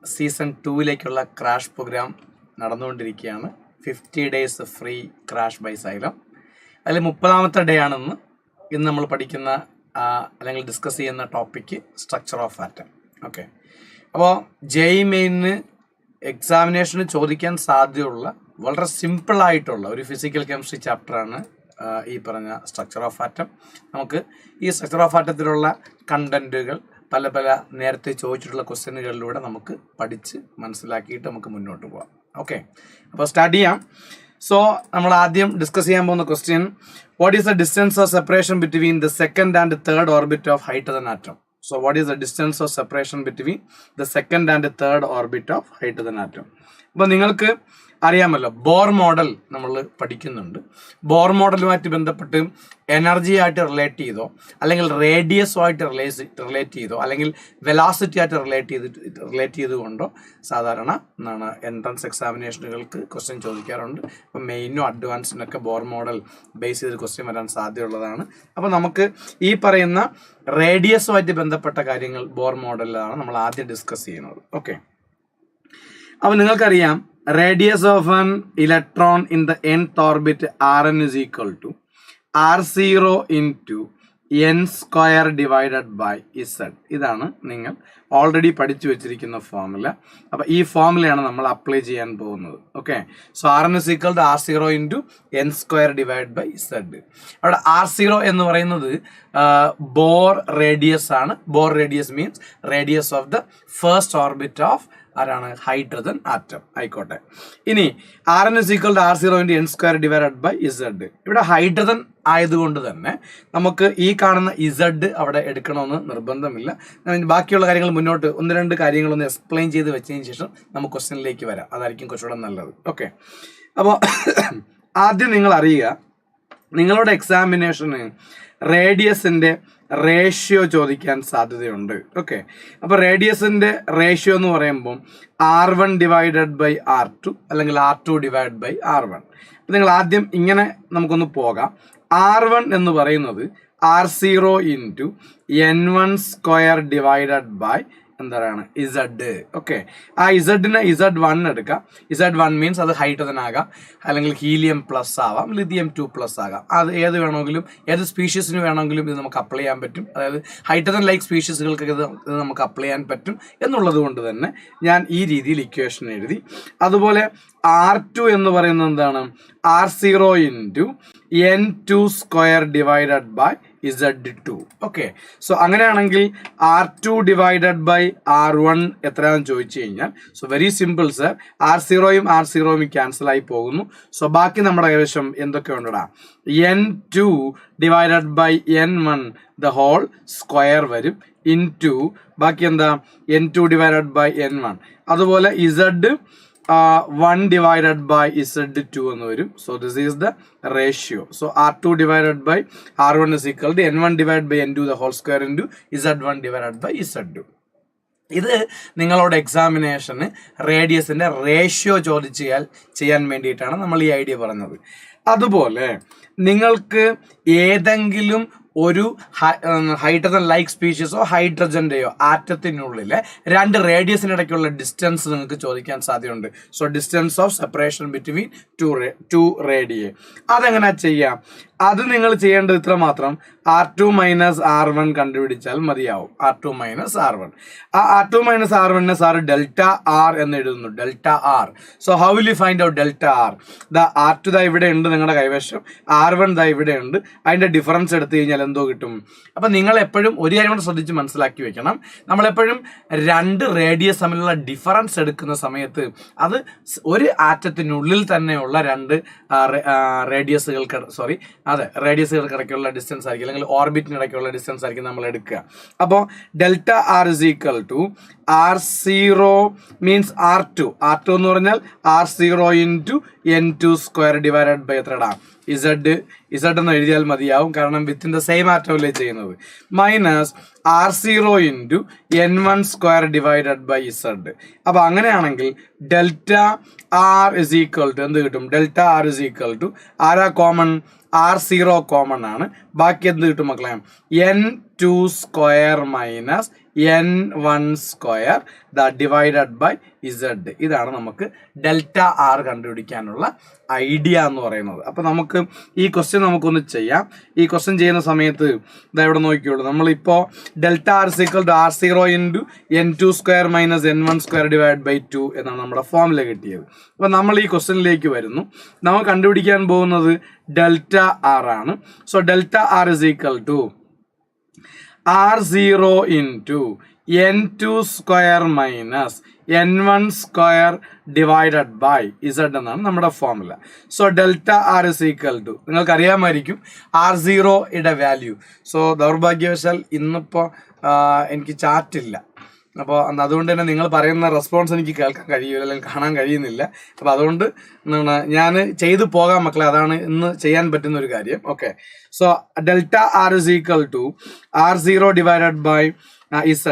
Season 2-ലേക്കുള്ള crash programme നടന്നുകൊണ്ടിരിക്കുകയാണ്. 50 days free crash by Xylem. അതിൽ 30ാമത്തെ ഡേ ആണെന്ന് ഇന്ന് നമ്മൾ പഠിക്കുന്ന അല്ലെങ്കിൽ ഡിസ്കസ് ചെയ്യുന്ന topic structure of atom. Okay, അപ്പോൾ JEE മെയിനിന് എക്സാമിനേഷന് ചോദിക്കാൻ സാധ്യതയുള്ള വളരെ സിമ്പിളായിട്ടുള്ള ഒരു ഫിസിക്കൽ കെമിസ്ട്രി ചാപ്റ്ററാണ് ഈ പറഞ്ഞ സ്ട്രക്ചർ ഓഫ് ആറ്റം. നമുക്ക് ഈ സ്ട്രക്ചർ ഓഫ് ആറ്റത്തിലുള്ള കണ്ടന്റുകൾ പല നേരത്തെ ചോദിച്ചിട്ടുള്ള ക്വസ്റ്റ്യനുകളിലൂടെ നമുക്ക് പഠിച്ച് മനസ്സിലാക്കിയിട്ട് നമുക്ക് മുന്നോട്ട് പോകാം. ഓക്കെ, അപ്പോൾ സ്റ്റാർട്ട് ചെയ്യാം. സോ നമ്മൾ ആദ്യം ഡിസ്കസ് ചെയ്യാൻ പോകുന്ന question, what is the distance of separation between the second and third orbit of hydrogen atom? So what is the distance of separation between the second and the third orbit of hydrogen atom? അപ്പോൾ നിങ്ങൾക്ക് അറിയാമല്ലോ, Bohr model നമ്മൾ പഠിക്കുന്നുണ്ട്. Bore മോഡലുമായിട്ട് ബന്ധപ്പെട്ട് energy ആയിട്ട് relate ചെയ്തോ, അല്ലെങ്കിൽ റേഡിയസുമായിട്ട് relate ചെയ്തോ, അല്ലെങ്കിൽ വെലോസിറ്റി ആയിട്ട് റിലേറ്റ് ചെയ്തുകൊണ്ടോ സാധാരണ എന്താണ് എൻട്രൻസ് എക്സാമിനേഷനുകൾക്ക് ക്വസ്റ്റ്യൻ ചോദിക്കാറുണ്ട്. അപ്പം മെയിനും അഡ്വാൻസിനൊക്കെ ബോർ മോഡൽ ബേസ് ചെയ്ത് ക്വസ്റ്റ്യൻ വരാൻ സാധ്യതയുള്ളതാണ്. അപ്പോൾ നമുക്ക് ഈ പറയുന്ന റേഡിയസുമായിട്ട് ബന്ധപ്പെട്ട കാര്യങ്ങൾ ബോർ മോഡലിലാണ് നമ്മൾ ആദ്യം ഡിസ്കസ് ചെയ്യുന്നത്. ഓക്കെ, അപ്പോൾ നിങ്ങൾക്കറിയാം, radius of an electron in the nth orbit Rn is equal to R0 into n square divided by Z. ഇതാണ് നിങ്ങൾ ഓൾറെഡി പഠിച്ചു വെച്ചിരിക്കുന്ന ഫോർമുല. അപ്പോൾ ഈ ഫോർമുലയാണ് നമ്മൾ അപ്ലൈ ചെയ്യാൻ പോകുന്നത്. Okay, so Rn is equal to R0 into n square divided by Z. അവിടെ R0 എന്ന് പറയുന്നത് ബോർ റേഡിയസ് ആണ്. Bohr radius means radius of the first orbit of ആരാണ്? Hydrogen atom. ആയിക്കോട്ടെ, ഇനി Rn is equal to R0 into n square divided by Z. ഇവിടെ hydrogen ആയതുകൊണ്ട് തന്നെ നമുക്ക് ഈ കാണുന്ന Z അവിടെ എടുക്കണമെന്ന് നിർബന്ധമില്ല. ബാക്കിയുള്ള കാര്യങ്ങൾ മുന്നോട്ട് ഒന്ന് രണ്ട് കാര്യങ്ങളൊന്ന് എക്സ്പ്ലെയിൻ ചെയ്ത് വെച്ചതിന് ശേഷം നമുക്ക് ക്വസ്റ്റ്യനിലേക്ക് വരാം. അതായിരിക്കും കുറച്ചുകൂടെ നല്ലത്. ഓക്കെ, അപ്പോൾ ആദ്യം നിങ്ങൾ അറിയുക, നിങ്ങളുടെ എക്സാമിനേഷന് റേഡിയസിന്റെ റേഷ്യോ ചോദിക്കാൻ സാധ്യതയുണ്ട്. ഓക്കെ, അപ്പോൾ റേഡിയസിന്റെ റേഷ്യോ എന്ന് പറയുമ്പോൾ R1 ഡിവൈഡഡ് ബൈ R2 അല്ലെങ്കിൽ R2 ഡിവൈഡ് ബൈ R1. അപ്പം നിങ്ങൾ ആദ്യം ഇങ്ങനെ നമുക്കൊന്ന് പോകാം. R1 എന്ന് പറയുന്നത് R0 into N1 square divided by എന്താണ് Z. ഓക്കെ, ആ Z-നെ Z1 എടുക്കാം. Z1 മീൻസ് അത് ഹൈഡ്രജൻ ആകാം, അല്ലെങ്കിൽ ഹീലിയം പ്ലസ് ആവാം, ലിഥിയം 2+ ആകാം. അത് ഏത് വേണമെങ്കിലും, ഏത് സ്പീഷീസിന് വേണമെങ്കിലും ഇത് നമുക്ക് അപ്ലൈ ചെയ്യാൻ പറ്റും. അതായത് ഹൈഡ്രജൻ ലൈക്ക് സ്പീഷീസുകൾക്ക് ഇത് നമുക്ക് അപ്ലൈ ചെയ്യാൻ പറ്റും എന്നുള്ളത് കൊണ്ട് തന്നെ ഞാൻ ഈ രീതിയിൽ ഇക്വേഷൻ എഴുതി. അതുപോലെ R2 എന്ന് പറയുന്നത് എന്താണ്? R0 into N2 square divided by Z2. Okay, so അങ്ങനെയാണെങ്കിൽ R2 ഡിവൈഡഡ് ബൈ R1 എത്രയാണെന്ന് ചോദിച്ചു കഴിഞ്ഞാൽ, സോ വെരി സിമ്പിൾ സർ, R0യും R0യും ക്യാൻസൽ ആയി പോകുന്നു. സോ ബാക്കി നമ്മുടെ കൈവശം എന്തൊക്കെ ഉണ്ടടാ? N2 divided by N1 the whole square വരും, ഇൻറ്റു ബാക്കി എന്താ? N2 divided by N1. അതുപോലെ Z1 ഡിവൈഡഡ് ബൈ Z2 എന്ന് വരും. So this is the ratio. So R2 divided by R1 is equal to N1 divide by N2 the whole square into Z1 divided by Z2. ഇത് നിങ്ങളോട് എക്സാമിനേഷന് റേഡിയസിന്റെ ratio ചെയ്യാൻ വേണ്ടിയിട്ടാണ് നമ്മൾ ഈ idea പറഞ്ഞത്. അതുപോലെ നിങ്ങൾക്ക് ഏതെങ്കിലും ഒരു ഹൈഡ്രജൻ ലൈക്ക് സ്പീഷീസോ ഹൈഡ്രജന്റെയോ ആറ്റത്തിനുള്ളിലെ രണ്ട് റേഡിയസിനിടയ്ക്കുള്ള ഡിസ്റ്റൻസ് നിങ്ങൾക്ക് ചോദിക്കാൻ സാധ്യതയുണ്ട്. So distance of separation between two റേഡിയെ അതെങ്ങനെ ചെയ്യാം? അത് നിങ്ങൾ ചെയ്യേണ്ടത് ഇത്ര മാത്രം, R2 മൈനസ് R1 കണ്ടുപിടിച്ചാൽ മതിയാവും. R2 minus R1. ആ R2 minus R1 sir delta R എന്ന് എഴുതുന്നു. Delta R. So how will you find out delta R? R2 ദാ ഇവിടെ ഉണ്ട് നിങ്ങളുടെ കൈവശം, R1 ദാ ഇവിടെ ഉണ്ട്. അതിന്റെ ഡിഫറൻസ് എടുത്തു കഴിഞ്ഞാൽ എന്തോ കിട്ടും? അപ്പൊ നിങ്ങൾ എപ്പോഴും ഒരു കാര്യം കൂടെ ശ്രദ്ധിച്ച് മനസ്സിലാക്കി വെക്കണം. നമ്മളെപ്പോഴും രണ്ട് റേഡിയസ് തമ്മിലുള്ള ഡിഫറൻസ് എടുക്കുന്ന സമയത്ത് അത് ഒരു ആറ്റത്തിനുള്ളിൽ തന്നെയുള്ള രണ്ട് റേഡിയസുകൾക്കിടയ്ക്കുള്ള ഡിസ്റ്റൻസ് ആയിരിക്കും, അല്ലെങ്കിൽ ഓർബിറ്റിനിടയ്ക്കുള്ള ഡിസ്റ്റൻസ് ആയിരിക്കും നമ്മൾ എടുക്കുക. അപ്പോൾ delta R is equal to R0 means R2 എന്ന് പറഞ്ഞാൽ R0 into N2 square divided by എത്രടാ? Z എന്ന് എഴുതിയാൽ മതിയാവും, കാരണം വിത്തിൻ ദ സെയിം ആറ്റമല്ലേ ചെയ്യുന്നത്. Minus R0 into N1 square divided by Z. അപ്പൊ അങ്ങനെയാണെങ്കിൽ delta R is equal to എന്ത് കിട്ടും? Delta R is equal to ആരാ കോമൺ? R0 കോമൺ ആണ്. ബാക്കി എന്ത് കിട്ടും മക്കളെ? N2 square minus n1 square divided by z. ഇതാണ് നമുക്ക് ഡെൽറ്റ ആർ കണ്ടുപിടിക്കാനുള്ള ഐഡിയ എന്ന് പറയുന്നത്. അപ്പോൾ നമുക്ക് ഈ ക്വസ്റ്റ്യൻ നമുക്കൊന്ന് ചെയ്യാം. ഈ ക്വസ്റ്റ്യൻ ചെയ്യുന്ന സമയത്ത് ഇതാ ഇവിടെ നോക്കിയോളൂ. നമ്മളിപ്പോൾ delta R equal to r0 into n2 square minus n1 square divide by 2 എന്നാണ് നമ്മുടെ ഫോമുല കിട്ടിയത്. അപ്പോൾ നമ്മൾ ഈ ക്വസ്റ്റ്യനിലേക്ക് വരുന്നു. നമ്മൾ കണ്ടുപിടിക്കാൻ പോകുന്നത് ഡെൽറ്റ ആർ ആണ്. So delta R is equal to r0 into n2 square minus n1 square divided by z എന്നാണ് നമ്മുടെ formula. So delta R is equal to നിങ്ങൾക്ക് അറിയാമായിരിക്കും r0യുടെ വാല്യൂ. സോ ദൗർഭാഗ്യവശാൽ ഇന്നിപ്പോൾ എനിക്ക് ചാറ്റില്ല. അപ്പോൾ അതുകൊണ്ട് തന്നെ നിങ്ങൾ പറയുന്ന റെസ്പോൺസ് എനിക്ക് കേൾക്കാൻ കഴിയില്ല, അല്ലെങ്കിൽ കാണാൻ കഴിയുന്നില്ല. അപ്പോൾ അതുകൊണ്ട് ഞാൻ ചെയ്തു പോകാം മക്കളെ, അതാണ് ഇന്ന് ചെയ്യാൻ പറ്റുന്ന ഒരു കാര്യം. Okay, so delta R is equal to r0 divided by z.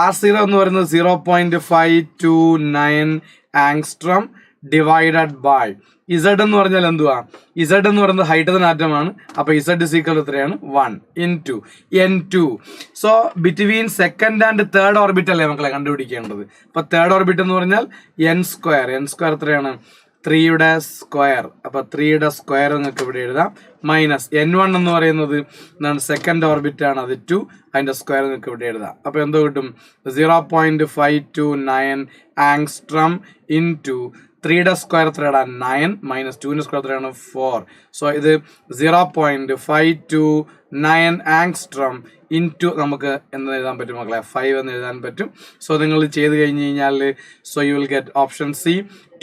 r0 എന്ന് പറയുന്നത് 0.529 ആങ്സ്ട്രം ഡിവൈഡഡ് ബൈ z എന്ന് പറഞ്ഞാൽ എന്തുവാ? z എന്ന് പറയുന്നത് ഹൈഡ്രജൻ ആറ്റമാണ്. അപ്പോൾ z ഇസ് ഈക്വൽ ടു എത്രയാണ്? 1 into n2. So between second and third orbit അല്ലേ മക്കളെ കണ്ടുപിടിക്കേണ്ടത്. അപ്പോൾ തേർഡ് ഓർബിറ്റ് എന്ന് പറഞ്ഞാൽ n സ്ക്വയർ. n സ്ക്വയർ എത്രയാണ്? 3യുടെ സ്ക്വയർ. അപ്പോൾ 3യുടെ സ്ക്വയർ നിങ്ങൾക്ക് ഇവിടെ എഴുതാം. മൈനസ് n1 എന്ന് പറയുന്നത് എന്താണ്? സെക്കൻഡ് ഓർബിറ്റ് ആണ്, അത് 2. അതിൻ്റെ സ്ക്വയർ നിങ്ങൾക്ക് ഇവിടെ എഴുതാം. അപ്പോൾ എന്തോ കിട്ടും? 0.529 ആങ്സ്ട്രം ഇൻറ്റു 3യുടെ സ്ക്വയർ എത്രയാണ്? 9 മൈനസ് 2ൻ്റെ സ്ക്വയർ എത്രയാണ്? 4. സോ ഇത് 0.529 ആങ്സ്ട്രം ഇൻറ്റു നമുക്ക് എന്ന് എഴുതാൻ പറ്റും മക്കളെ? 5 എന്ന് എഴുതാൻ പറ്റും. സോ നിങ്ങൾ ചെയ്ത് കഴിഞ്ഞ് കഴിഞ്ഞാൽ so you will get option C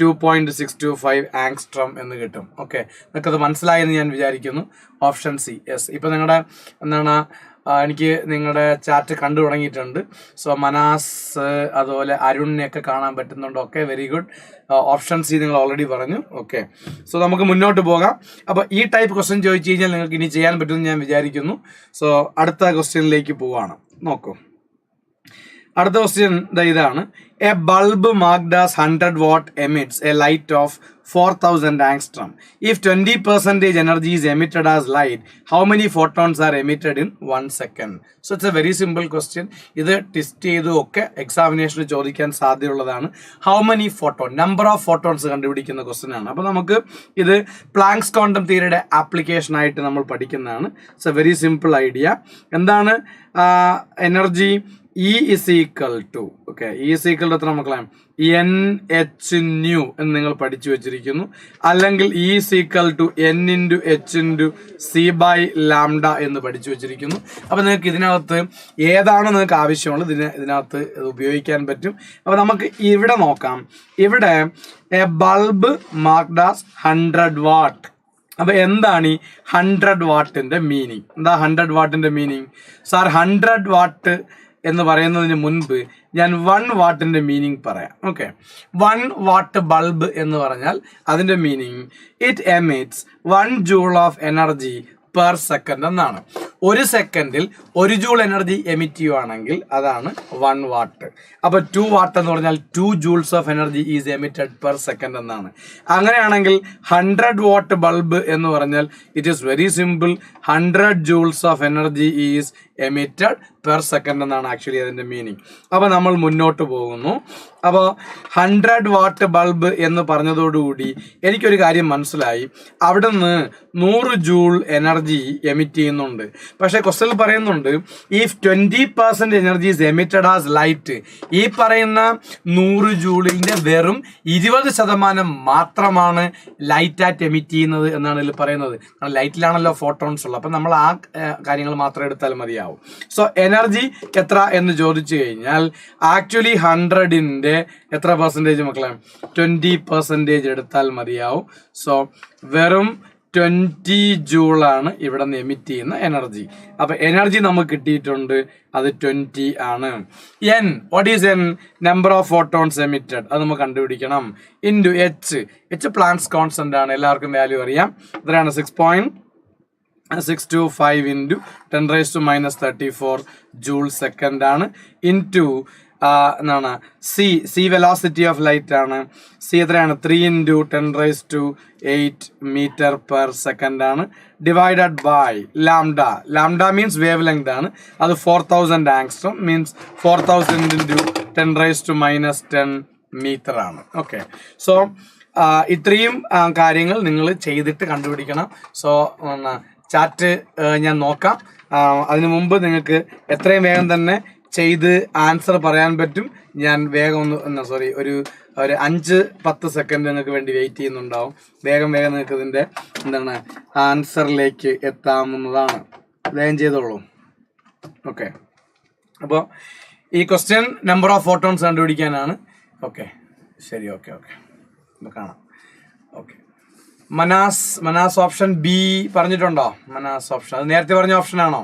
2.625 angstrom എന്ന് കിട്ടും. ഓക്കെ, നിങ്ങൾക്കത് മനസ്സിലായെന്ന് ഞാൻ വിചാരിക്കുന്നു. Option C. യെസ്, ഇപ്പം നിങ്ങളുടെ എന്താണ് എനിക്ക് നിങ്ങളുടെ ചാറ്റ് കണ്ടു തുടങ്ങിയിട്ടുണ്ട്. സോ മനാസ് അതുപോലെ അരുണിനെയൊക്കെ കാണാൻ പറ്റുന്നുണ്ട്. Okay, very good. Option C നിങ്ങൾ ഓൾറെഡി പറഞ്ഞു. ഓക്കെ, സോ നമുക്ക് മുന്നോട്ട് പോകാം. അപ്പോൾ ഈ ടൈപ്പ് ക്വസ്റ്റ്യൻ ചോദിച്ചു കഴിഞ്ഞാൽ നിങ്ങൾക്ക് ഇനി ചെയ്യാൻ പറ്റുമെന്ന് ഞാൻ വിചാരിക്കുന്നു. സോ അടുത്ത ക്വസ്റ്റ്യനിലേക്ക് പോവാണ്. നോക്കൂ, അടുത്ത ക്വസ്റ്റ്യൻ ഇതാണ്. A bulb marked as 100 watt emits a light of 4000 angstrom. If 20% energy is emitted as light, how many photons are emitted in 1 second? So it's a very simple question. ഇത് test ചെയ്തു ഒക്കെ എക്സാമിനേഷന് ചോദിക്കാൻ സാധ്യതയുള്ളതാണ്. How many photon, number of photons കണ്ടുപിടിക്കുന്ന question ആണ്. അപ്പോൾ നമുക്ക് ഇത് പ്ലാങ്ക്സ് ക്വാണ്ടം തിയറിയുടെ ആപ്ലിക്കേഷൻ ആയിട്ട് നമ്മൾ പഠിക്കുന്നതാണ്. It's a very simple idea. എന്താണ് energy? E is equal to, okay, E is equal to എത്ര മക്കളെ? NH nu എന്ന് നിങ്ങൾ പഠിച്ചു വെച്ചിരിക്കുന്നു. അല്ലെങ്കിൽ E is equal to N into H into C by lambda എന്ന് പഠിച്ചു വെച്ചിരിക്കുന്നു. അപ്പോൾ നിങ്ങൾക്ക് ഇതിനകത്ത് ഏതാണ് നിങ്ങൾക്ക് ആവശ്യമുള്ളത് ഇതിനകത്ത് ഉപയോഗിക്കാൻ പറ്റും. അപ്പോൾ നമുക്ക് ഇവിടെ നോക്കാം. ഇവിടെ A bulb marked as 100 watt. അപ്പോൾ എന്താണ് ഈ 100 വാട്ടിൻ്റെ മീനിങ്? എന്താ 100 വാട്ടിൻ്റെ മീനിങ്? സാർ 100 വാട്ട് എന്ന് പറയുന്നതിന് മുൻപ് ഞാൻ 1 വാട്ടിൻ്റെ മീനിങ് പറയാം. ഓക്കെ, 1 വാട്ട് ബൾബ് എന്ന് പറഞ്ഞാൽ അതിൻ്റെ meaning it emits 1 joule of energy per second എന്നാണ്. ഒരു സെക്കൻഡിൽ 1 joule എനർജി എമിറ്റ് ചെയ്യുവാണെങ്കിൽ അതാണ് 1 വാട്ട്. അപ്പോൾ 2 വാട്ട് എന്ന് പറഞ്ഞാൽ 2 joules of energy is emitted per second എന്നാണ്. അങ്ങനെയാണെങ്കിൽ 100 വാട്ട് ബൾബ് എന്ന് പറഞ്ഞാൽ it is very simple. 100 joules of energy is emitted per second എന്നാണ് ആക്ച്വലി അതിൻ്റെ മീനിങ്. അപ്പോൾ നമ്മൾ മുന്നോട്ട് പോകുന്നു. അപ്പോൾ 100 വാട്ട് ബൾബ് എന്ന് പറഞ്ഞതോടുകൂടി എനിക്കൊരു കാര്യം മനസ്സിലായി. അവിടെ നിന്ന് 100 joule എനർജി എമിറ്റ് ചെയ്യുന്നുണ്ട്. പക്ഷേ ക്വസ്റ്റ്യനിൽ പറയുന്നുണ്ട് if 20% energy is emitted as light. ഈ പറയുന്ന 100 ജൂളിൻ്റെ വെറും 20% മാത്രമാണ് ലൈറ്റായിട്ട് എമിറ്റ് ചെയ്യുന്നത് എന്നാണ് ഇതിൽ പറയുന്നത്. ലൈറ്റിലാണല്ലോ ഫോട്ടോൺസ് ഉള്ളത്. അപ്പം നമ്മൾ ആ കാര്യങ്ങൾ മാത്രം എടുത്താൽ മതിയാവും. സോ എനർജി എത്ര എന്ന് ചോദിച്ചു കഴിഞ്ഞാൽ ആക്ച്വലി 100ൻ്റെ എത്ര പെർസെൻറ്റേജ് മക്കളെ? 20% എടുത്താൽ മതിയാവും. സോ വെറും 20 ജൂളാണ് ഇവിടെ നിന്ന് എമിറ്റ് ചെയ്യുന്ന എനർജി. അപ്പോൾ എനർജി നമുക്ക് കിട്ടിയിട്ടുണ്ട്, അത് 20 ആണ്. N, what is N? Number of photons emitted, അത് നമുക്ക് കണ്ടുപിടിക്കണം. Into H. പ്ലാങ്ക്സ് കോൺസ്റ്റന്റ് ആണ്, എല്ലാവർക്കും വാല്യൂ അറിയാം. എത്രയാണ്? 6.625 ഇൻറ്റു 10⁻⁻34 ജൂൾ സെക്കൻഡ് ആണ്. ഇൻറ്റു എന്താണ് സി വെലോസിറ്റി ഓഫ് ലൈറ്റ് ആണ്. സി എത്രയാണ്? 3 × 10⁸ മീറ്റർ പെർ സെക്കൻഡ് ആണ്. Divided by lambda. Lambda means wavelength ആണ്. അത് 4000 ആങ്സ്ട്രോം മീൻസ് 4000 × 10⁻10 മീറ്റർ ആണ്. ഓക്കെ, സോ ഇത്രയും കാര്യങ്ങൾ നിങ്ങൾ ചെയ്തിട്ട് കണ്ടുപിടിക്കണം. സോ ചാറ്റ് ഞാൻ നോക്കാം. അതിനു മുമ്പ് നിങ്ങൾക്ക് എത്രയും വേഗം തന്നെ ചെയ്ത് ആൻസർ പറയാൻ പറ്റും. ഞാൻ വേഗം ഒരു 5-10 സെക്കൻഡ് നിങ്ങൾക്ക് വേണ്ടി വെയിറ്റ് ചെയ്യുന്നുണ്ടാവും. വേഗം നിങ്ങൾക്ക് ഇതിൻ്റെ ആൻസറിലേക്ക് എത്താവുന്നതാണ്. വേഗം ചെയ്തോളൂ. ഓക്കെ, അപ്പോൾ ഈ ക്വസ്റ്റ്യൻ നമ്പർ ഓഫ് ഫോട്ടോൺസ് കണ്ടുപിടിക്കാനാണ്. ഓക്കെ, ശരി. ഓക്കെ കാണാം. ഓക്കെ, മനാസ് ഓപ്ഷൻ ബി പറഞ്ഞിട്ടുണ്ടോ? മനാസ് ഓപ്ഷൻ അത് നേരത്തെ പറഞ്ഞ ഓപ്ഷൻ ആണോ?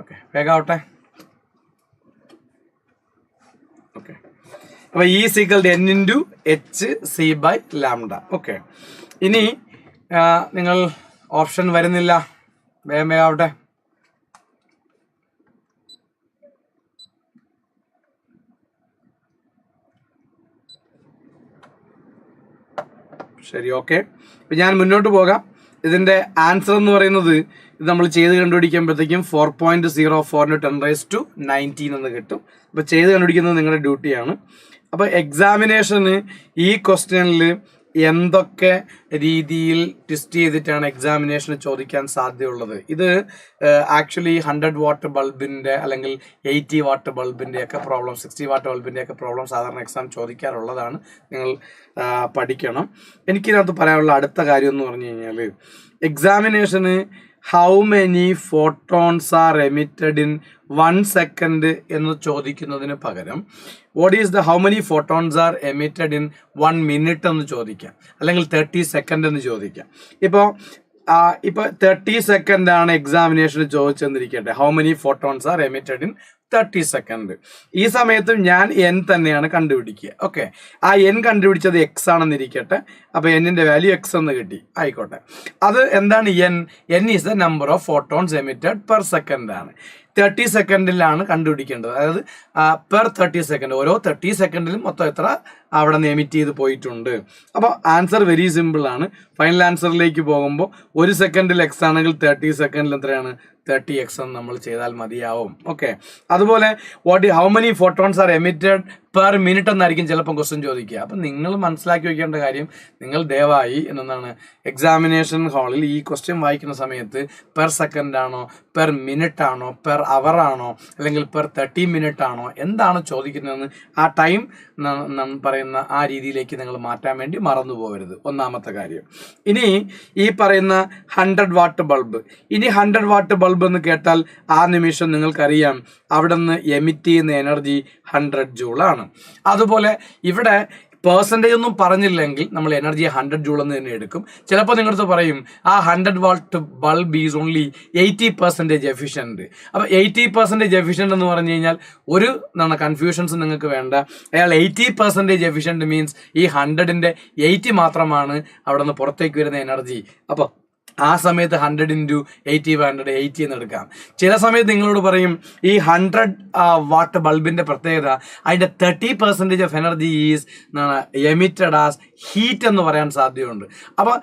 ഓക്കെ, വേഗാവട്ടെ. ഓക്കെ, അപ്പൊ E = N × Hc/λ. ഓക്കെ, ഇനി നിങ്ങൾ ഓപ്ഷൻ വരുന്നില്ല, വേഗാവട്ടെ. ശരി, ഓക്കെ. ഇപ്പം ഞാൻ മുന്നോട്ട് പോകാം. ഇതിൻ്റെ ആൻസർ എന്ന് പറയുന്നത് ഇത് നമ്മൾ ചെയ്ത് കണ്ടുപിടിക്കുമ്പോഴത്തേക്കും 4.04 × 10⁻19 എന്ന് കിട്ടും. അപ്പോൾ ചെയ്ത് കണ്ടുപിടിക്കുന്നത് നിങ്ങളുടെ ഡ്യൂട്ടിയാണ്. അപ്പോൾ എക്സാമിനേഷന് ഈ ക്വസ്റ്റ്യനിൽ എന്തൊക്കെ രീതിയിൽ ട്വിസ്റ്റ് ചെയ്തിട്ടാണ് എക്സാമിനേഷന് ചോദിക്കാൻ സാധ്യതയുള്ളത്? ഇത് ആക്ച്വലി 100 വാട്ട് ബൾബിൻ്റെ അല്ലെങ്കിൽ 80 വാട്ട് ബൾബിൻ്റെ ഒക്കെ പ്രോബ്ലം, 60 വാട്ട് ബൾബിൻ്റെ ഒക്കെ പ്രോബ്ലം സാധാരണ എക്സാം ചോദിക്കാറുള്ളതാണ്. നിങ്ങൾ പഠിക്കണം. എനിക്കിതിനകത്ത് പറയാനുള്ള അടുത്ത കാര്യം എന്ന് പറഞ്ഞു കഴിഞ്ഞാൽ, എക്സാമിനേഷന് how many photons are emitted in 1 second എന്ന് ചോദിക്കുന്നതിന് പകരം what is how many photons are emitted in 1 minute എന്ന് ചോദിക്കാം, അല്ലെങ്കിൽ 30 സെക്കൻഡ് എന്ന് ചോദിക്കാം. ഇപ്പോൾ 30 സെക്കൻഡ് ആണ് എക്സാമിനേഷന് ചോദിച്ചെന്നിരിക്കട്ടെ, how many photons are emitted in 30 second. ഈ സമയത്ത് ഞാൻ N തന്നെയാണ് കണ്ടുപിടിക്കുക. ഓക്കെ, ആ N കണ്ടുപിടിച്ചത് X ആണെന്നിരിക്കട്ടെ. അപ്പോൾ Nന്റെ വാല്യൂ X എന്ന് കിട്ടി, ആയിക്കോട്ടെ. അത് എന്താണ് N is the number of photons emitted per second ആണ്. 30 സെക്കൻഡിലാണ് കണ്ടുപിടിക്കേണ്ടത്. അതായത് പെർ 30 സെക്കൻഡ്, ഓരോ 30 സെക്കൻഡിലും മൊത്തം എത്ര അവിടെ നിന്ന് എമിറ്റ് ചെയ്ത് പോയിട്ടുണ്ട്. അപ്പോൾ ആൻസർ വെരി സിമ്പിൾ ആണ്. ഫൈനൽ ആൻസറിലേക്ക് പോകുമ്പോൾ 1 സെക്കൻഡിൽ X ആണെങ്കിൽ 30 സെക്കൻഡിൽ എത്രയാണ്? 30x എന്ന് നമ്മൾ ചെയ്താൽ മതിയാവും. ഓക്കെ, അതുപോലെ how many photons are emitted per minute എന്നായിരിക്കും ചിലപ്പം ക്വസ്റ്റ്യൻ ചോദിക്കുക. അപ്പം നിങ്ങൾ മനസ്സിലാക്കി വയ്ക്കേണ്ട കാര്യം, നിങ്ങൾ ദയവായി എന്താണ് എക്സാമിനേഷൻ ഹാളിൽ ഈ ക്വസ്റ്റ്യൻ വായിക്കുന്ന സമയത്ത് പെർ സെക്കൻഡ് ആണോ, പെർ മിനിറ്റ് ആണോ, പെർ അവർ ആണോ, അല്ലെങ്കിൽ പെർ 30 മിനിറ്റ് ആണോ, എന്താണ് ചോദിക്കുന്നതെന്ന് ആ ടൈം പറയുന്ന ആ രീതിയിലേക്ക് നിങ്ങൾ മാറ്റാൻ വേണ്ടി മറന്നു പോകരുത്. ഒന്നാമത്തെ കാര്യം. ഇനി ഈ പറയുന്ന 100 വാട്ട് ബൾബ്, ഇനി 100 വാട്ട് ബൾബ് എന്ന് കേട്ടാൽ ആ നിമിഷം നിങ്ങൾക്കറിയാം അവിടെ നിന്ന് എമിറ്റ് ചെയ്യുന്ന എനർജി 100 ജൂൾ ആണ്. അതുപോലെ ഇവിടെ പെർസെൻറ്റേജ് ഒന്നും പറഞ്ഞില്ലെങ്കിൽ നമ്മൾ എനർജി 100 ജൂൾ എന്ന് തന്നെ എടുക്കും. ചിലപ്പോൾ നിങ്ങളടുത്ത് പറയും ആ 100 watt bulb is only 80% efficient. അപ്പോൾ 80% എഫിഷ്യൻ്റ് എന്ന് പറഞ്ഞു കഴിഞ്ഞാൽ ഒരു കൺഫ്യൂഷൻസ് നിങ്ങൾക്ക് വേണ്ട. അയാൾ 80% എഫിഷ്യൻറ്റ് മീൻസ് ഈ 100ന്റെ 80 മാത്രമാണ് അവിടെ നിന്ന് പുറത്തേക്ക് വരുന്ന എനർജി. അപ്പോൾ ആ സമയത്ത് 100 × 80 എന്ന് എടുക്കാം. ചില സമയത്ത് നിങ്ങളോട് പറയും ഈ 100 വാട്ട് ബൾബിന്റെ പ്രത്യേകത അതിന്റെ 30% of energy is emitted as heat എന്ന് പറയാൻ സാധ്യതയുണ്ട്. അപ്പൊ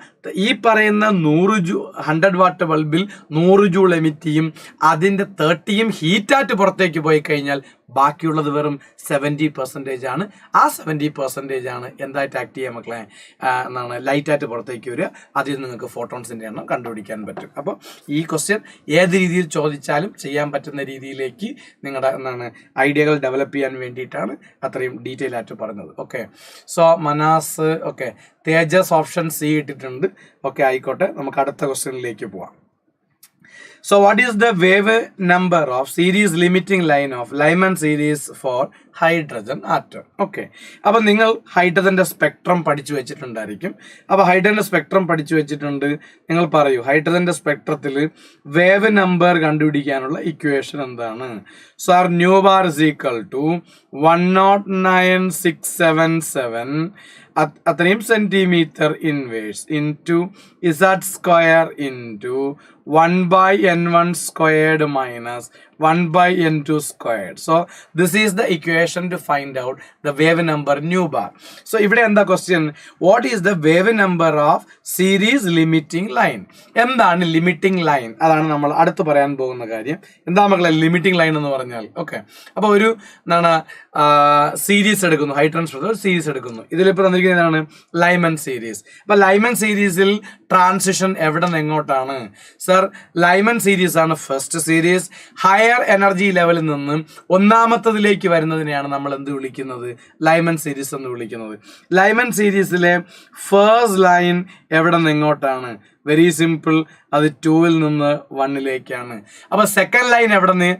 ഈ പറയുന്ന 100 വാട്ട് ബൾബിൽ 100 ജൂൾ എമിറ്റ് ചെയ്യും, അതിന്റെ 30യും ഹീറ്റായിട്ട് പുറത്തേക്ക് പോയി കഴിഞ്ഞാൽ ബാക്കിയുള്ളത് വെറും 70% ആണ്. ആ 70% ആണ് എന്തായിട്ട് ആക്ട് ചെയ്യാൻ മക്കളെ, ലൈറ്റായിട്ട് പുറത്തേക്ക് വരിക. അതിൽ നിങ്ങൾക്ക് ഫോട്ടോൺസിന്റെ എണ്ണം കണ്ടുപിടിക്കാൻ പറ്റും. അപ്പോൾ ഈ ക്വസ്റ്റ്യൻ ഏത് രീതിയിൽ ചോദിച്ചാലും ചെയ്യാൻ പറ്റുന്ന രീതിയിലേക്ക് നിങ്ങളുടെ ഐഡിയകൾ ഡെവലപ്പ് ചെയ്യാൻ വേണ്ടിയിട്ടാണ് അത്രയും ഡീറ്റെയിൽ ആയിട്ട് പറഞ്ഞത്. ഓക്കെ, സോ മനാസ്, ഓക്കെ, തേജസ് ഓപ്ഷൻ സി ഇട്ടിട്ടുണ്ട്. ഓക്കെ, ആയിക്കോട്ടെ, നമുക്ക് അടുത്ത ക്വസ്റ്റ്യനിലേക്ക് പോവാം. So what is the wave number of series limiting line of Lyman series for hydrogen atom. Okay, അപ്പം നിങ്ങൾ ഹൈഡ്രജന്റെ സ്പെക്ട്രം പഠിച്ചു വെച്ചിട്ടുണ്ടായിരിക്കും. അപ്പോൾ ഹൈഡ്രജന്റെ സ്പെക്ട്രം പഠിച്ചു വെച്ചിട്ടുണ്ട്. നിങ്ങൾ പറയൂ, ഹൈഡ്രജന്റെ സ്പെക്ട്രത്തിൽ വേവ് നമ്പർ കണ്ടുപിടിക്കാനുള്ള ഇക്വേഷൻ എന്താണ്? Sir, nu bar is equal to 109,677 അത്രയും centimetre inverse into Z square into 1/n1 squared minus 1/n2 squared. So this is the equation to find out the wave number nu bar. So ഇവിടെ എന്താ question? What is the wave number of series limiting line? എന്താണ് limiting line? അതാണ് നമ്മൾ അടുത്ത് പറയാൻ പോകുന്ന കാര്യം. എന്താ മക്കളെ ലിമിറ്റിംഗ് ലൈൻ എന്ന് പറഞ്ഞാൽ? ഓക്കെ, അപ്പോൾ ഒരു എന്താണ് സീരീസ് എടുക്കുന്നു, ഹൈഡ്രജൻ സീരീസ് എടുക്കുന്നു. ഇതിലിപ്പോൾ തന്നിരിക്കുന്നത് എന്താണ്? Lyman series. അപ്പോൾ ലൈമൻ സീരീസിൽ ട്രാൻസിഷൻ എവിടെ നിന്ന് എങ്ങോട്ടാണ്? സർ, ലൈമൻ സീരീസ് ആണ് ഫസ്റ്റ് സീരീസ്. ഹയർ എനർജി ലെവലിൽ നിന്നും ഒന്നാമത്തതിലേക്ക് വരുന്നതിനെയാണ് നമ്മൾ എന്ത് വിളിക്കുന്നത്? ലൈമൻ സീരീസ് എന്ന് വിളിക്കുന്നത്. ലൈമൻ സീരീസിലെ ഫസ്റ്റ് ലൈൻ എവിടെ നിന്ന് എങ്ങോട്ടാണ്? വെരി സിമ്പിൾ, അത് 2-ൽ നിന്ന് 1-ലേക്കാണ്. അപ്പോൾ സെക്കൻഡ് ലൈൻ എവിടെ നിന്ന്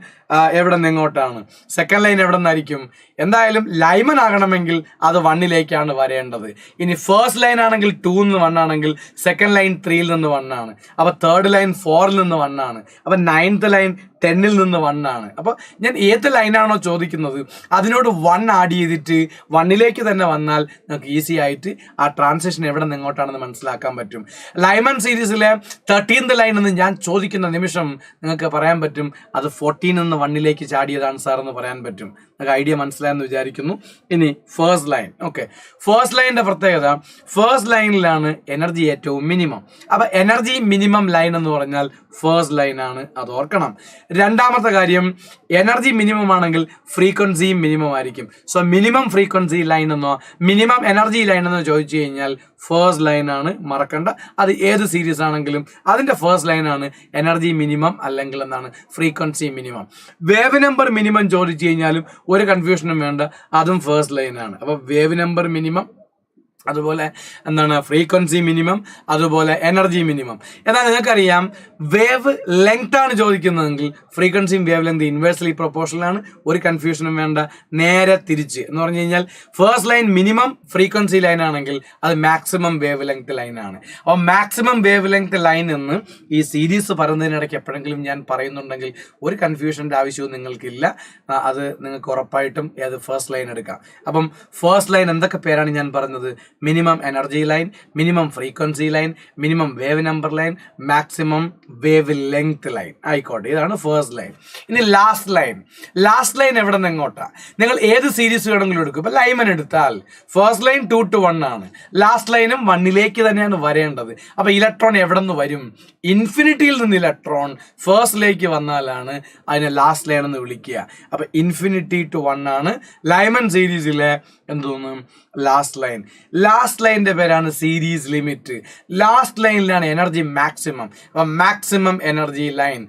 എങ്ങോട്ടാണ്? സെക്കൻഡ് ലൈൻ എവിടെ നിന്നായിരിക്കും? എന്തായാലും ലൈമൻ ആകണമെങ്കിൽ അത് 1-ലേക്കാണ് വരേണ്ടത്. ഇനി ഫസ്റ്റ് ലൈൻ ആണെങ്കിൽ 2-ൽ നിന്ന് 1 ആണെങ്കിൽ സെക്കൻഡ് ലൈൻ 3-ൽ നിന്ന് 1 ആണ്. അപ്പോൾ തേർഡ് ലൈൻ 4-ൽ നിന്ന് 1 ആണ്. അപ്പോൾ 9th ലൈൻ 10-ൽ നിന്ന് 1 ആണ്. അപ്പോൾ ഞാൻ ഏത് ലൈനാണോ ചോദിക്കുന്നത് അതിനോട് 1 ആഡ് ചെയ്തിട്ട് 1-ലേക്ക് തന്നെ വന്നാൽ നമുക്ക് ഈസി ആയിട്ട് ആ ട്രാൻസിഷൻ എവിടെ നിന്ന് എങ്ങോട്ടാണെന്ന് മനസ്സിലാക്കാൻ പറ്റും. ലൈമൻ സീരീസിലെ 13th ലൈൻ എന്ന് ഞാൻ ചോദിക്കുന്ന നിമിഷം നിങ്ങൾക്ക് പറയാൻ പറ്റും അത് 14 നിന്ന് 1-ലേക്ക് ചാടിയതാണ് സാർ എന്ന് പറയാൻ പറ്റും. നിങ്ങൾക്ക് ഐഡിയ മനസ്സിലായെന്ന് വിചാരിക്കുന്നു. ഇനി ഫസ്റ്റ് ലൈൻ. ഓക്കെ, ഫസ്റ്റ് ലൈനിന്റെ പ്രത്യേകത, ഫസ്റ്റ് ലൈനിലാണ് എനർജി ഏറ്റവും മിനിമം. അപ്പൊ എനർജി മിനിമം ലൈൻ എന്ന് പറഞ്ഞാൽ ഫസ്റ്റ് ലൈൻ ആണ്, അത് ഓർക്കണം. രണ്ടാമത്തെ കാര്യം, എനർജി മിനിമം ആണെങ്കിൽ ഫ്രീക്വൻസി മിനിമം ആയിരിക്കും. സോ മിനിമം ഫ്രീക്വൻസി ലൈൻ എന്നോ മിനിമം എനർജി ലൈൻ എന്നോ ചോദിച്ചു കഴിഞ്ഞാൽ ഫസ്റ്റ് ലൈൻ ആണ്, മറക്കണ്ട. അത് ഏത് സീരീസ് ആണെങ്കിലും അതിന്റെ ഫസ്റ്റ് ലൈൻ ആണ് എനർജി മിനിമം അല്ലെങ്കിൽ എന്താണ് frequency minimum. Wave number minimum ചോദിച്ചു കഴിഞ്ഞാലും ഒരു കൺഫ്യൂഷനും വേണ്ട, അതും ഫസ്റ്റ് ലൈൻ ആണ്. അപ്പൊ വേവ് നമ്പർ മിനിമം, അതുപോലെ എന്താണ് ഫ്രീക്വൻസി മിനിമം, അതുപോലെ എനർജി മിനിമം. എന്നാൽ നിങ്ങൾക്കറിയാം വേവ് ലെങ്ത് ആണ് ചോദിക്കുന്നതെങ്കിൽ ഫ്രീക്വൻസിയും വേവ് ലെങ്ത് ഇൻവേഴ്സ്ലി പ്രൊപ്പോർഷണൽ ആണ്, ഒരു കൺഫ്യൂഷനും വേണ്ട. നേരെ തിരിച്ച് എന്ന് പറഞ്ഞു കഴിഞ്ഞാൽ first line minimum frequency line ആണെങ്കിൽ അത് മാക്സിമം വേവ് ലെങ്ത് ലൈൻ ആണ്. അപ്പോൾ മാക്സിമം വേവ് ലെങ്ത് ലൈൻ എന്ന് ഈ സീരീസ് പറയുന്നതിനിടയ്ക്ക് എപ്പോഴെങ്കിലും ഞാൻ പറയുന്നുണ്ടെങ്കിൽ ഒരു കൺഫ്യൂഷൻ്റെ ആവശ്യവും നിങ്ങൾക്കില്ല. അത് നിങ്ങൾക്ക് ഉറപ്പായിട്ടും ഏത് ഫസ്റ്റ് ലൈൻ എടുക്കാം. അപ്പം ഫസ്റ്റ് ലൈൻ എന്തൊക്കെ പേരാണ് ഞാൻ പറഞ്ഞത്? Minimum energy line, minimum frequency line, minimum wave number line, maximum wave length line. ആയിക്കോട്ടെ, ഇതാണ് ഫസ്റ്റ് ലൈൻ. ഇനി ലാസ്റ്റ് ലൈൻ. ലാസ്റ്റ് ലൈൻ എവിടെ നിന്ന് എങ്ങോട്ടാ? നിങ്ങൾ ഏത് സീരീസ് വേണമെങ്കിലും എടുക്കും. ഇപ്പൊ ലൈമൻ എടുത്താൽ ഫസ്റ്റ് ലൈൻ 2 to 1 ആണ്, ലാസ്റ്റ് ലൈനും 1-ലേക്ക് തന്നെയാണ് വരേണ്ടത്. അപ്പൊ ഇലക്ട്രോൺ എവിടെ നിന്ന് വരും? ഇൻഫിനിറ്റിയിൽ നിന്ന് ഇലക്ട്രോൺ ഫസ്റ്റിലേക്ക് വന്നാലാണ് അതിനെ ലാസ്റ്റ് ലൈൻ എന്ന് വിളിക്കുക. അപ്പൊ ഇൻഫിനിറ്റി ടു 1 ആണ് ലൈമൻ സീരീസിലെ എന്തോന്നു ലാസ്റ്റ് ലൈൻ. ലാസ്റ്റ് ലൈനിന്റെ പേരാണ് സീരീസ് ലിമിറ്റ്. ലാസ്റ്റ് ലൈനിലാണ് എനർജി മാക്സിമം. അപ്പൊ maximum energy line,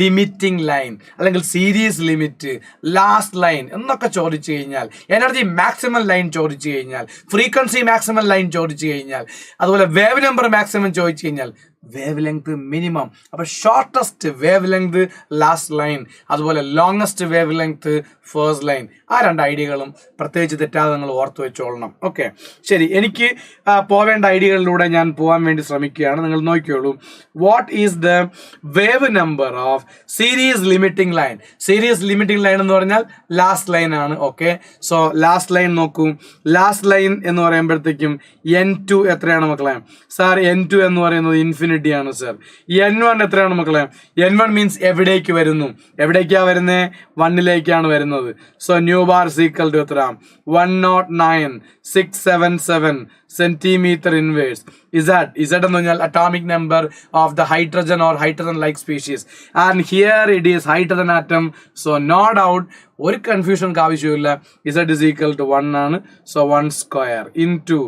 limiting line അല്ലെങ്കിൽ സീരീസ് ലിമിറ്റ്, ലാസ്റ്റ് ലൈൻ എന്നൊക്കെ ചോദിച്ചു കഴിഞ്ഞാൽ, എനർജി മാക്സിമം ലൈൻ ചോദിച്ചു കഴിഞ്ഞാൽ, ഫ്രീക്വൻസി മാക്സിമം ലൈൻ ചോദിച്ചു കഴിഞ്ഞാൽ, അതുപോലെ വേവ് നമ്പർ മാക്സിമം ചോദിച്ചു കഴിഞ്ഞാൽ വേവ് ലെങ്ത് മിനിമം. അപ്പൊ shortest wavelength last line, അതുപോലെ longest wave length first line. ആ 2 ഐഡിയകളും പ്രത്യേകിച്ച് തെറ്റാതെ നിങ്ങൾ ഓർത്ത് വെച്ചോളണം. ഓക്കെ, ശരി. എനിക്ക് പോവേണ്ട ഐഡിയകളിലൂടെ ഞാൻ പോകാൻ വേണ്ടി ശ്രമിക്കുകയാണ്. നിങ്ങൾ നോക്കിയോളൂ. What is the wave number of series limiting line? Series limiting line എന്ന് പറഞ്ഞാൽ ലാസ്റ്റ് ലൈൻ ആണ്. ഓക്കെ, സോ ലാസ്റ്റ് ലൈൻ നോക്കൂ. ലാസ്റ്റ് ലൈൻ എന്ന് പറയുമ്പോഴത്തേക്കും N2 എത്രയാണ് മക്കളെ? സാർ N2 എന്ന് പറയുന്നത് ഇൻഫിനിറ്റി ആണ് സാർ. N1 എത്രയാണ് മക്കളെ? N1 മീൻസ് എവിടേക്ക് വരുന്നു? എവിടേക്കാ വരുന്നത്? 1-ലേക്കാണ് വരുന്നത്. So nu bar is equal to എത്ര? 109,677 സെന്റിമീറ്റർ ഇൻവേഴ്സ്. ഇസഡ് എന്ന് പറഞ്ഞാൽ atomic number of the hydrogen or hydrogen like species. And here it is hydrogen atom. So no doubt, ഒരു കൺഫ്യൂഷൻക്ക് ആവശ്യമില്ല. ഇസഡ് ഇസ് ഈക്വൽ ടു 1 ആണ്. So 1 square into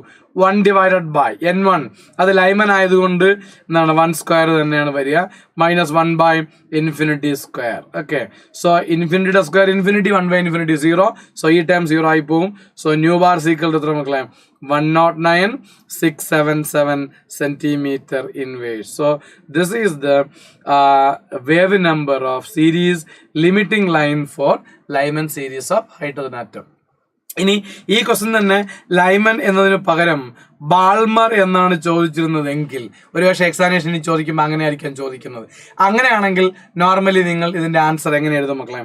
1 divided by N1. അത് Lyman ആയതുകൊണ്ട് എന്താണ് 1 square തന്നെയാണ് വരിക. Minus 1 by infinity square. Okay, so ഇൻഫിനിറ്റിയുടെ square infinity, 1 by infinity 0. So ഈ ടൈം 0 ആയി പോകും. So nu bar is equal to എത്ര മക്കളെ? 109,677 centimeter inverse. So this is the wave number of series limiting line for Lyman series of hydrogen atom. ഇനി ഈ question തന്നെ Lyman എന്നതിന് പകരം ബാൾമർ എന്നാണ് ചോദിച്ചിരുന്നതെങ്കിൽ ഒരുപക്ഷെ എക്സാമിനേഷനിൽ ചോദിക്കുമ്പോൾ അങ്ങനെ ആയിരിക്കാം ചോദിക്കുന്നത്. അങ്ങനെയാണെങ്കിൽ നോർമലി നിങ്ങൾ ഇതിന്റെ ആൻസർ എങ്ങനെ എഴുതും മക്കളെ?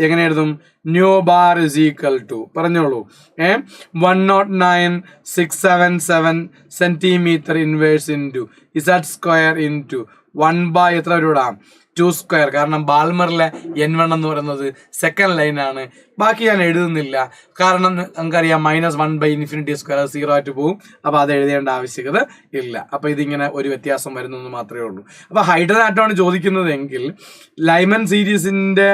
എങ്ങനെ എഴുതും? Nu bar is equal to പറഞ്ഞോളൂ 109,677 centimetre inverse into Z square into 1 എത്ര വരൂടാ 2 സ്ക്വയർ. കാരണം ബാൾമറിലെ N1 എന്ന് പറയുന്നത് സെക്കൻഡ് ലൈനാണ്. ബാക്കി ഞാൻ എഴുതുന്നില്ല, കാരണം നമുക്കറിയാം -1/∞ സ്ക്വയർ 0 ആയിട്ട് പോകും. അപ്പോൾ അത് എഴുതേണ്ട ആവശ്യകത ഇല്ല. അപ്പോൾ ഇതിങ്ങനെ ഒരു വ്യത്യാസം വരുന്നെന്ന് മാത്രമേ ഉള്ളൂ. അപ്പോൾ ഹൈഡ്രജൻ ആറ്റമാണ് ചോദിക്കുന്നതെങ്കിൽ ലൈമൻ സീരീസിന്റെ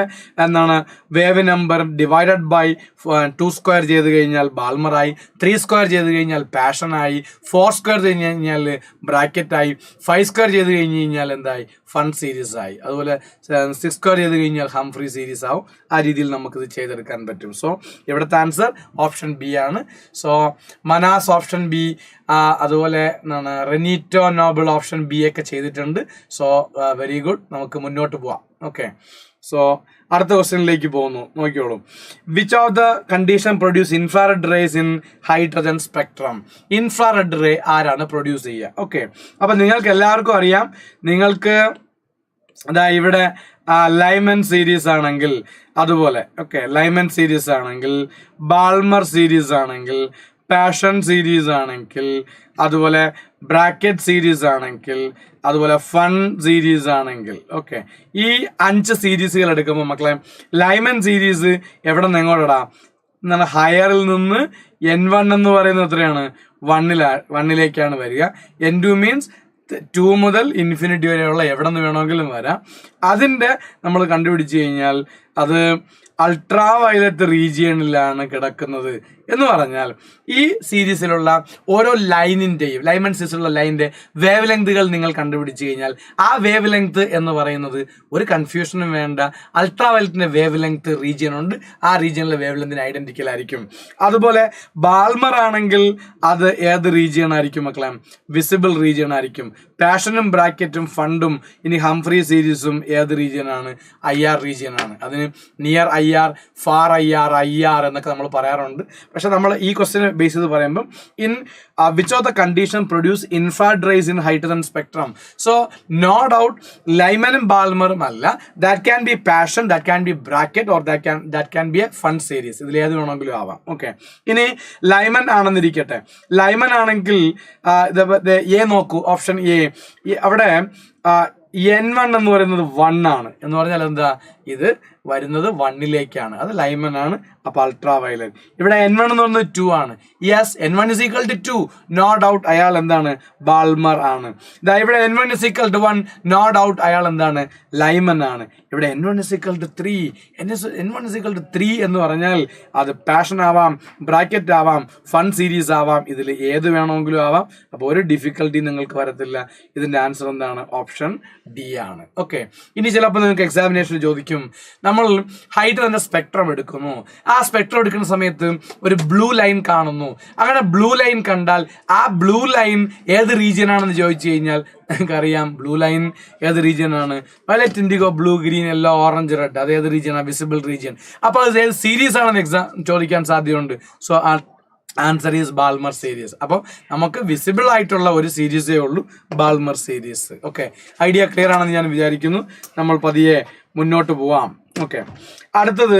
എന്താണ് wave number divided by 2 square ചെയ്ത് കഴിഞ്ഞാൽ ബാൾമറായി, 3 സ്ക്വയർ ചെയ്ത് കഴിഞ്ഞാൽ പാഷനായി, 4 സ്ക്വയർ ചെയ്ത് കഴിഞ്ഞാൽ ബ്രാക്കറ്റായി, 5 സ്ക്വയർ ചെയ്ത് കഴിഞ്ഞ് കഴിഞ്ഞാൽ എന്തായി ഫൺ സീരീസ് ആയി. അതുപോലെ 6 സ്ക്വയർ ചെയ്ത് കഴിഞ്ഞാൽ ഹംഫ്രി സീരീസ് ആവും. ആ രീതിയിൽ നമുക്കിത് ചെയ്തെടുക്കാൻ പറ്റും. സോ ഇവിടുത്തെ ആൻസർ ഓപ്ഷൻ ബി ആണ്. സോ മനാസ് ഓപ്ഷൻ ബി, അതുപോലെ എന്താണ് റെനീറ്റോ നോബിൾ ഓപ്ഷൻ ബി ഒക്കെ ചെയ്തിട്ടുണ്ട്. സോ വെരി ഗുഡ്, നമുക്ക് മുന്നോട്ട് പോവാം. ഓക്കെ, സോ അടുത്ത ക്വസ്റ്റ്യനിലേക്ക് പോകുന്നു, നോക്കിയോളൂ. Which of the condition produce infrared rays in hydrogen spectrum? Infrared ray ആരാണ് പ്രൊഡ്യൂസ് ചെയ്യുക? ഓക്കെ, അപ്പൊ നിങ്ങൾക്ക് എല്ലാവർക്കും അറിയാം, നിങ്ങൾക്ക് അതാ ഇവിടെ ലൈമൻ സീരീസ് ആണെങ്കിൽ, അതുപോലെ ഓക്കെ ലൈമൻ സീരീസ് ആണെങ്കിൽ, ബാൾമർ സീരീസ് ആണെങ്കിൽ, പാഷൻ സീരീസ് ആണെങ്കിൽ, അതുപോലെ ബ്രാക്കറ്റ് സീരീസ് ആണെങ്കിൽ, അതുപോലെ ഫൺ സീരീസ് ആണെങ്കിൽ, ഓക്കെ ഈ 5 സീരീസുകൾ എടുക്കുമ്പോൾ മക്കളെ ലൈമൻ സീരീസ് എവിടെ നിന്ന് എങ്ങോട്ടാ എന്നാൽ ഹയറിൽ നിന്ന് N1 എന്ന് പറയുന്നത് എത്രയാണ് 1ലേക്കാണ് വരിക. N2 മീൻസ് 2 മുതൽ ഇൻഫിനിറ്റി വരെയുള്ള എവിടെ നിന്ന് വേണമെങ്കിലും വരാം. അതിൻ്റെ നമ്മൾ കണ്ടുപിടിച്ച് കഴിഞ്ഞാൽ അത് അൾട്രാ വയലറ്റ് റീജിയണിലാണ് കിടക്കുന്നത് എന്ന് പറഞ്ഞാൽ ഈ സീരീസിലുള്ള ഓരോ ലൈനിൻ്റെയും ലൈമൻ സീരീസിലുള്ള ലൈനിൻ്റെ വേവ് ലെങ്തുകൾ നിങ്ങൾ കണ്ടുപിടിച്ച് കഴിഞ്ഞാൽ ആ വേവ് ലെങ്ത് എന്ന് പറയുന്നത് ഒരു കൺഫ്യൂഷനും വേണ്ട, അൾട്രാ വയലറ്റിൻ്റെ വേവ് ലെങ്ത് റീജിയൻ ഉണ്ട്, ആ റീജിയനിലെ വേവ് ലെങ്തിന് ഐഡന്റിക്കൽ ആയിരിക്കും. അതുപോലെ ബാൾമർ ആണെങ്കിൽ അത് ഏത് റീജിയൺ ആയിരിക്കും മക്കളെ? വിസിബിൾ റീജിയൺ ആയിരിക്കും. പാഷനും ബ്രാക്കറ്റും ഫണ്ടും ഇനി ഹംഫ്രി സീരീസും ഏത് റീജിയൻ ആണ്? IR റീജിയൻ ആണ്. അതിന് നിയർ IR, ഫാർ IR എന്നൊക്കെ നമ്മൾ പറയാറുണ്ട്. പക്ഷെ നമ്മൾ ഈ ക്വസ്റ്റ്യൻ ബേസ് ചെയ്ത് പറയുമ്പോൾ in which of the condition produce infrared rays in hydrogen spectrum? So no doubt ലൈമനും ബാൾമറും അല്ല, that can be Paschen, that can be Brackett, or that can be a Pfund series. ഇതിൽ ഏത് വേണമെങ്കിലും ആവാം. Okay, ഇനി ലൈമൻ ആണെന്നിരിക്കട്ടെ. Lyman ആണെങ്കിൽ എ നോക്കൂ, ഓപ്ഷൻ എ. അവിടെ N1 എന്ന് പറയുന്നത് 1 ആണ് എന്ന് പറഞ്ഞാൽ എന്താ? ഇത് വരുന്നത് 1ലേക്കാണ്. അത് ലൈമൻ ആണ്. അപ്പൊ അൾട്രാ വയലറ്റ്. ഇവിടെ N1 എന്ന് പറയുന്നത് 2 ആണ്. Yes, N1 is equal to 2. No doubt അയാൾ എന്താണ്? ബാൾമർ ആണ്. ഇതാ ഇവിടെ N1 is equal to 1. No doubt അയാൾ എന്താണ്? ലൈമൻ ആണ്. ഇവിടെ N1 is equal to 3. N1 is equal to 3 എന്ന് പറഞ്ഞാൽ അത് പാഷൻ ആവാം, ബ്രാക്കറ്റ് ആവാം, ഫൺ സീരീസ് ആവാം, ഇതിൽ ഏത് വേണമെങ്കിലും ആവാം. അപ്പോൾ ഒരു ഡിഫിക്കൽട്ടി നിങ്ങൾക്ക് വരത്തില്ല. ഇതിന്റെ ആൻസർ എന്താണ്? ഓപ്ഷൻ ഡി ആണ്. ഓക്കെ, ഇനി ചിലപ്പോൾ നിങ്ങൾക്ക് എക്സാമിനേഷൻ ചോദിക്കും, നമ്മൾ ഹൈഡ്രജന്റെ സ്പെക്ട്രം എടുക്കുന്നു, ആ സ്പെക്ട്രം എടുക്കുന്ന സമയത്ത് ഒരു ബ്ലൂ ലൈൻ കാണുന്നു. അങ്ങനെ ബ്ലൂ ലൈൻ കണ്ടാൽ ആ ബ്ലൂ ലൈൻ ഏത് റീജിയൻ ആണെന്ന് ചോദിച്ചു കഴിഞ്ഞാൽ നമുക്കറിയാം ബ്ലൂ ലൈൻ ഏത് റീജിയൻ ആണ്? Violet, indigo, blue, green, yellow, orange, red. അത് ഏത് റീജിയൻ ആണ്? Visible region. അപ്പോൾ അത് ഏത് സീരീസ് ആണെന്ന് എക്സാം ചോദിക്കാൻ സാധ്യതയുണ്ട്. So answer is Balmer series. അപ്പോൾ നമുക്ക് വിസിബിൾ ആയിട്ടുള്ള ഒരു സീരീസേ ഉള്ളൂ, Balmer series. Okay, idea clear ആണെന്ന് ഞാൻ വിചാരിക്കുന്നു. നമ്മൾ പതിയെ മുന്നോട്ട് പോവാം. ഓക്കെ, അടുത്തത്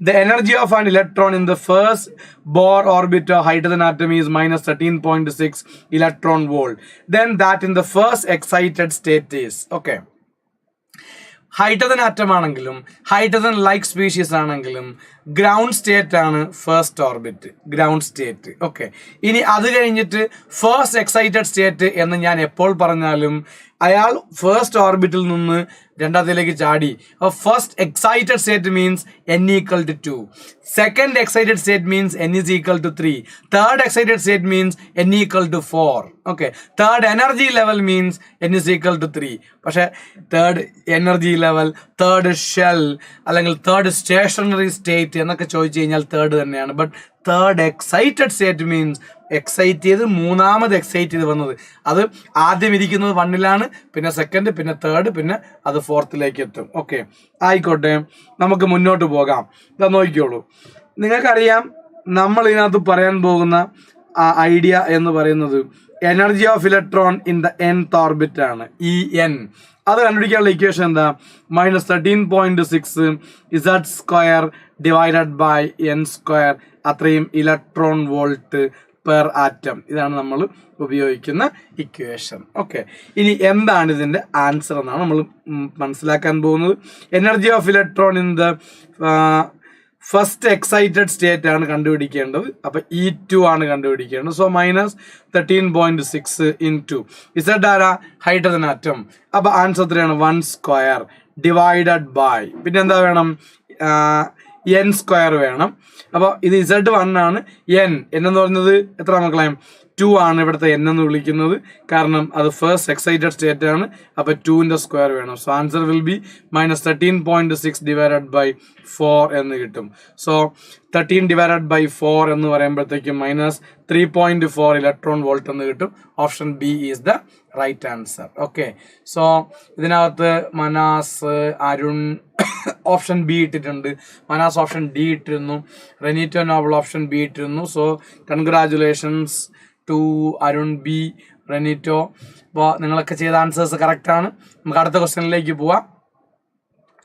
the energy of an electron in the first Bohr orbit of hydrogen atom is -13.6 electron volt. Then that in the first excited state is. Okay, hydrogen atom ആണെങ്കിലും hydrogen like species ആണെങ്കിലും ground state ആണ് first orbit, ground state. Okay, ഇനി അത് കഴിഞ്ഞിട്ട് first excited state എന്ന് ഞാൻ എപ്പോൾ പറഞ്ഞാലും അയാൾ ഫസ്റ്റ് ഓർബിറ്റിൽ നിന്ന് രണ്ടാമത്തിലേക്ക് ചാടി. First excited state means n equal to 2. Second excited state means n is equal to 3. Third excited state means n equal to 4. Okay, third energy level means n is equal to 3. പക്ഷെ third energy level, third shell അല്ലെങ്കിൽ third stationery state എന്നൊക്കെ ചോദിച്ചു കഴിഞ്ഞാൽ third തന്നെയാണ്. But third excited state means excite ചെയ്ത് മൂന്നാമത് excite ചെയ്ത് വന്നത്. അത് ആദ്യം ഇരിക്കുന്നത് 1ലാണ്, പിന്നെ സെക്കൻഡ്, പിന്നെ തേർഡ്, പിന്നെ അത് 4ലേക്ക് എത്തും. ഓക്കെ, ആയിക്കോട്ടെ, നമുക്ക് മുന്നോട്ട് പോകാം. ഇതാ നോക്കിക്കോളൂ, നിങ്ങൾക്കറിയാം നമ്മൾ ഇതിനകത്ത് പറയാൻ പോകുന്ന ഐഡിയ എന്ന് പറയുന്നത് energy of electron in the nth orbit ആണ്, En. അത് കണ്ടുപിടിക്കാനുള്ള ഇക്വേഷൻ എന്താ? -13.6 Z² ഡിവൈഡഡ് ബൈ n², അത്രയും ഇലക്ട്രോൺ വോൾട്ട് പെർ ആറ്റം. ഇതാണ് നമ്മൾ ഉപയോഗിക്കുന്ന ഇക്വേഷൻ. ഓക്കെ, ഇനി എന്താണ് ഇതിന്റെ ആൻസർ എന്നാണ് നമ്മൾ മനസ്സിലാക്കാൻ പോകുന്നത്. Energy of electron in the first excited state ആണ് കണ്ടുപിടിക്കേണ്ടത്. അപ്പൊ E2 ആണ് കണ്ടുപിടിക്കേണ്ടത്. സോ -13.6 ഇൻറ്റു ഇസഡ് ആരാ? Hydrogen atom. അപ്പൊ ആൻസർ എത്രയാണ്? 1² ഡിവൈഡഡ് ബൈ, പിന്നെ എന്താ വേണം? n² വേണം. അപ്പൊ ഇത് Z1 ആണ്. n എന്ന് പറയുന്നത് എത്ര മക്കളെ? 2 ആണ് ഇവിടുത്തെ n എന്ന് വിളിക്കുന്നത്, കാരണം അത് ഫസ്റ്റ് എക്സൈറ്റഡ് സ്റ്റേറ്റ് ആണ്. അപ്പൊ 2ന്റെ സ്ക്വയർ വേണം. So answer will be -13.6 divided by 4 എന്ന് കിട്ടും. സോ 13 ഡിവൈഡഡ് ബൈ 4 എന്ന് പറയുമ്പോഴത്തേക്കും -3.4 ഇലക്ട്രോൺ വോൾട്ട് എന്ന് കിട്ടും. Option B is the right answer. Okay, so ഇതിനകത്ത് മനാസ്, അരുൺ ഓപ്ഷൻ ബി ഇട്ടിട്ടുണ്ട്, മനാസ് ഓപ്ഷൻ ഡി ഇട്ടിരുന്നു, റെനീറ്റോ നോബിൾ ഓപ്ഷൻ ബി ഇട്ടിരുന്നു. So congratulations to Arun B, Renito. അപ്പോൾ നിങ്ങളൊക്കെ ചെയ്ത ആൻസേഴ്സ് കറക്റ്റ് ആണ്. നമുക്ക് അടുത്ത ക്വസ്റ്റ്യനിലേക്ക് പോവാം.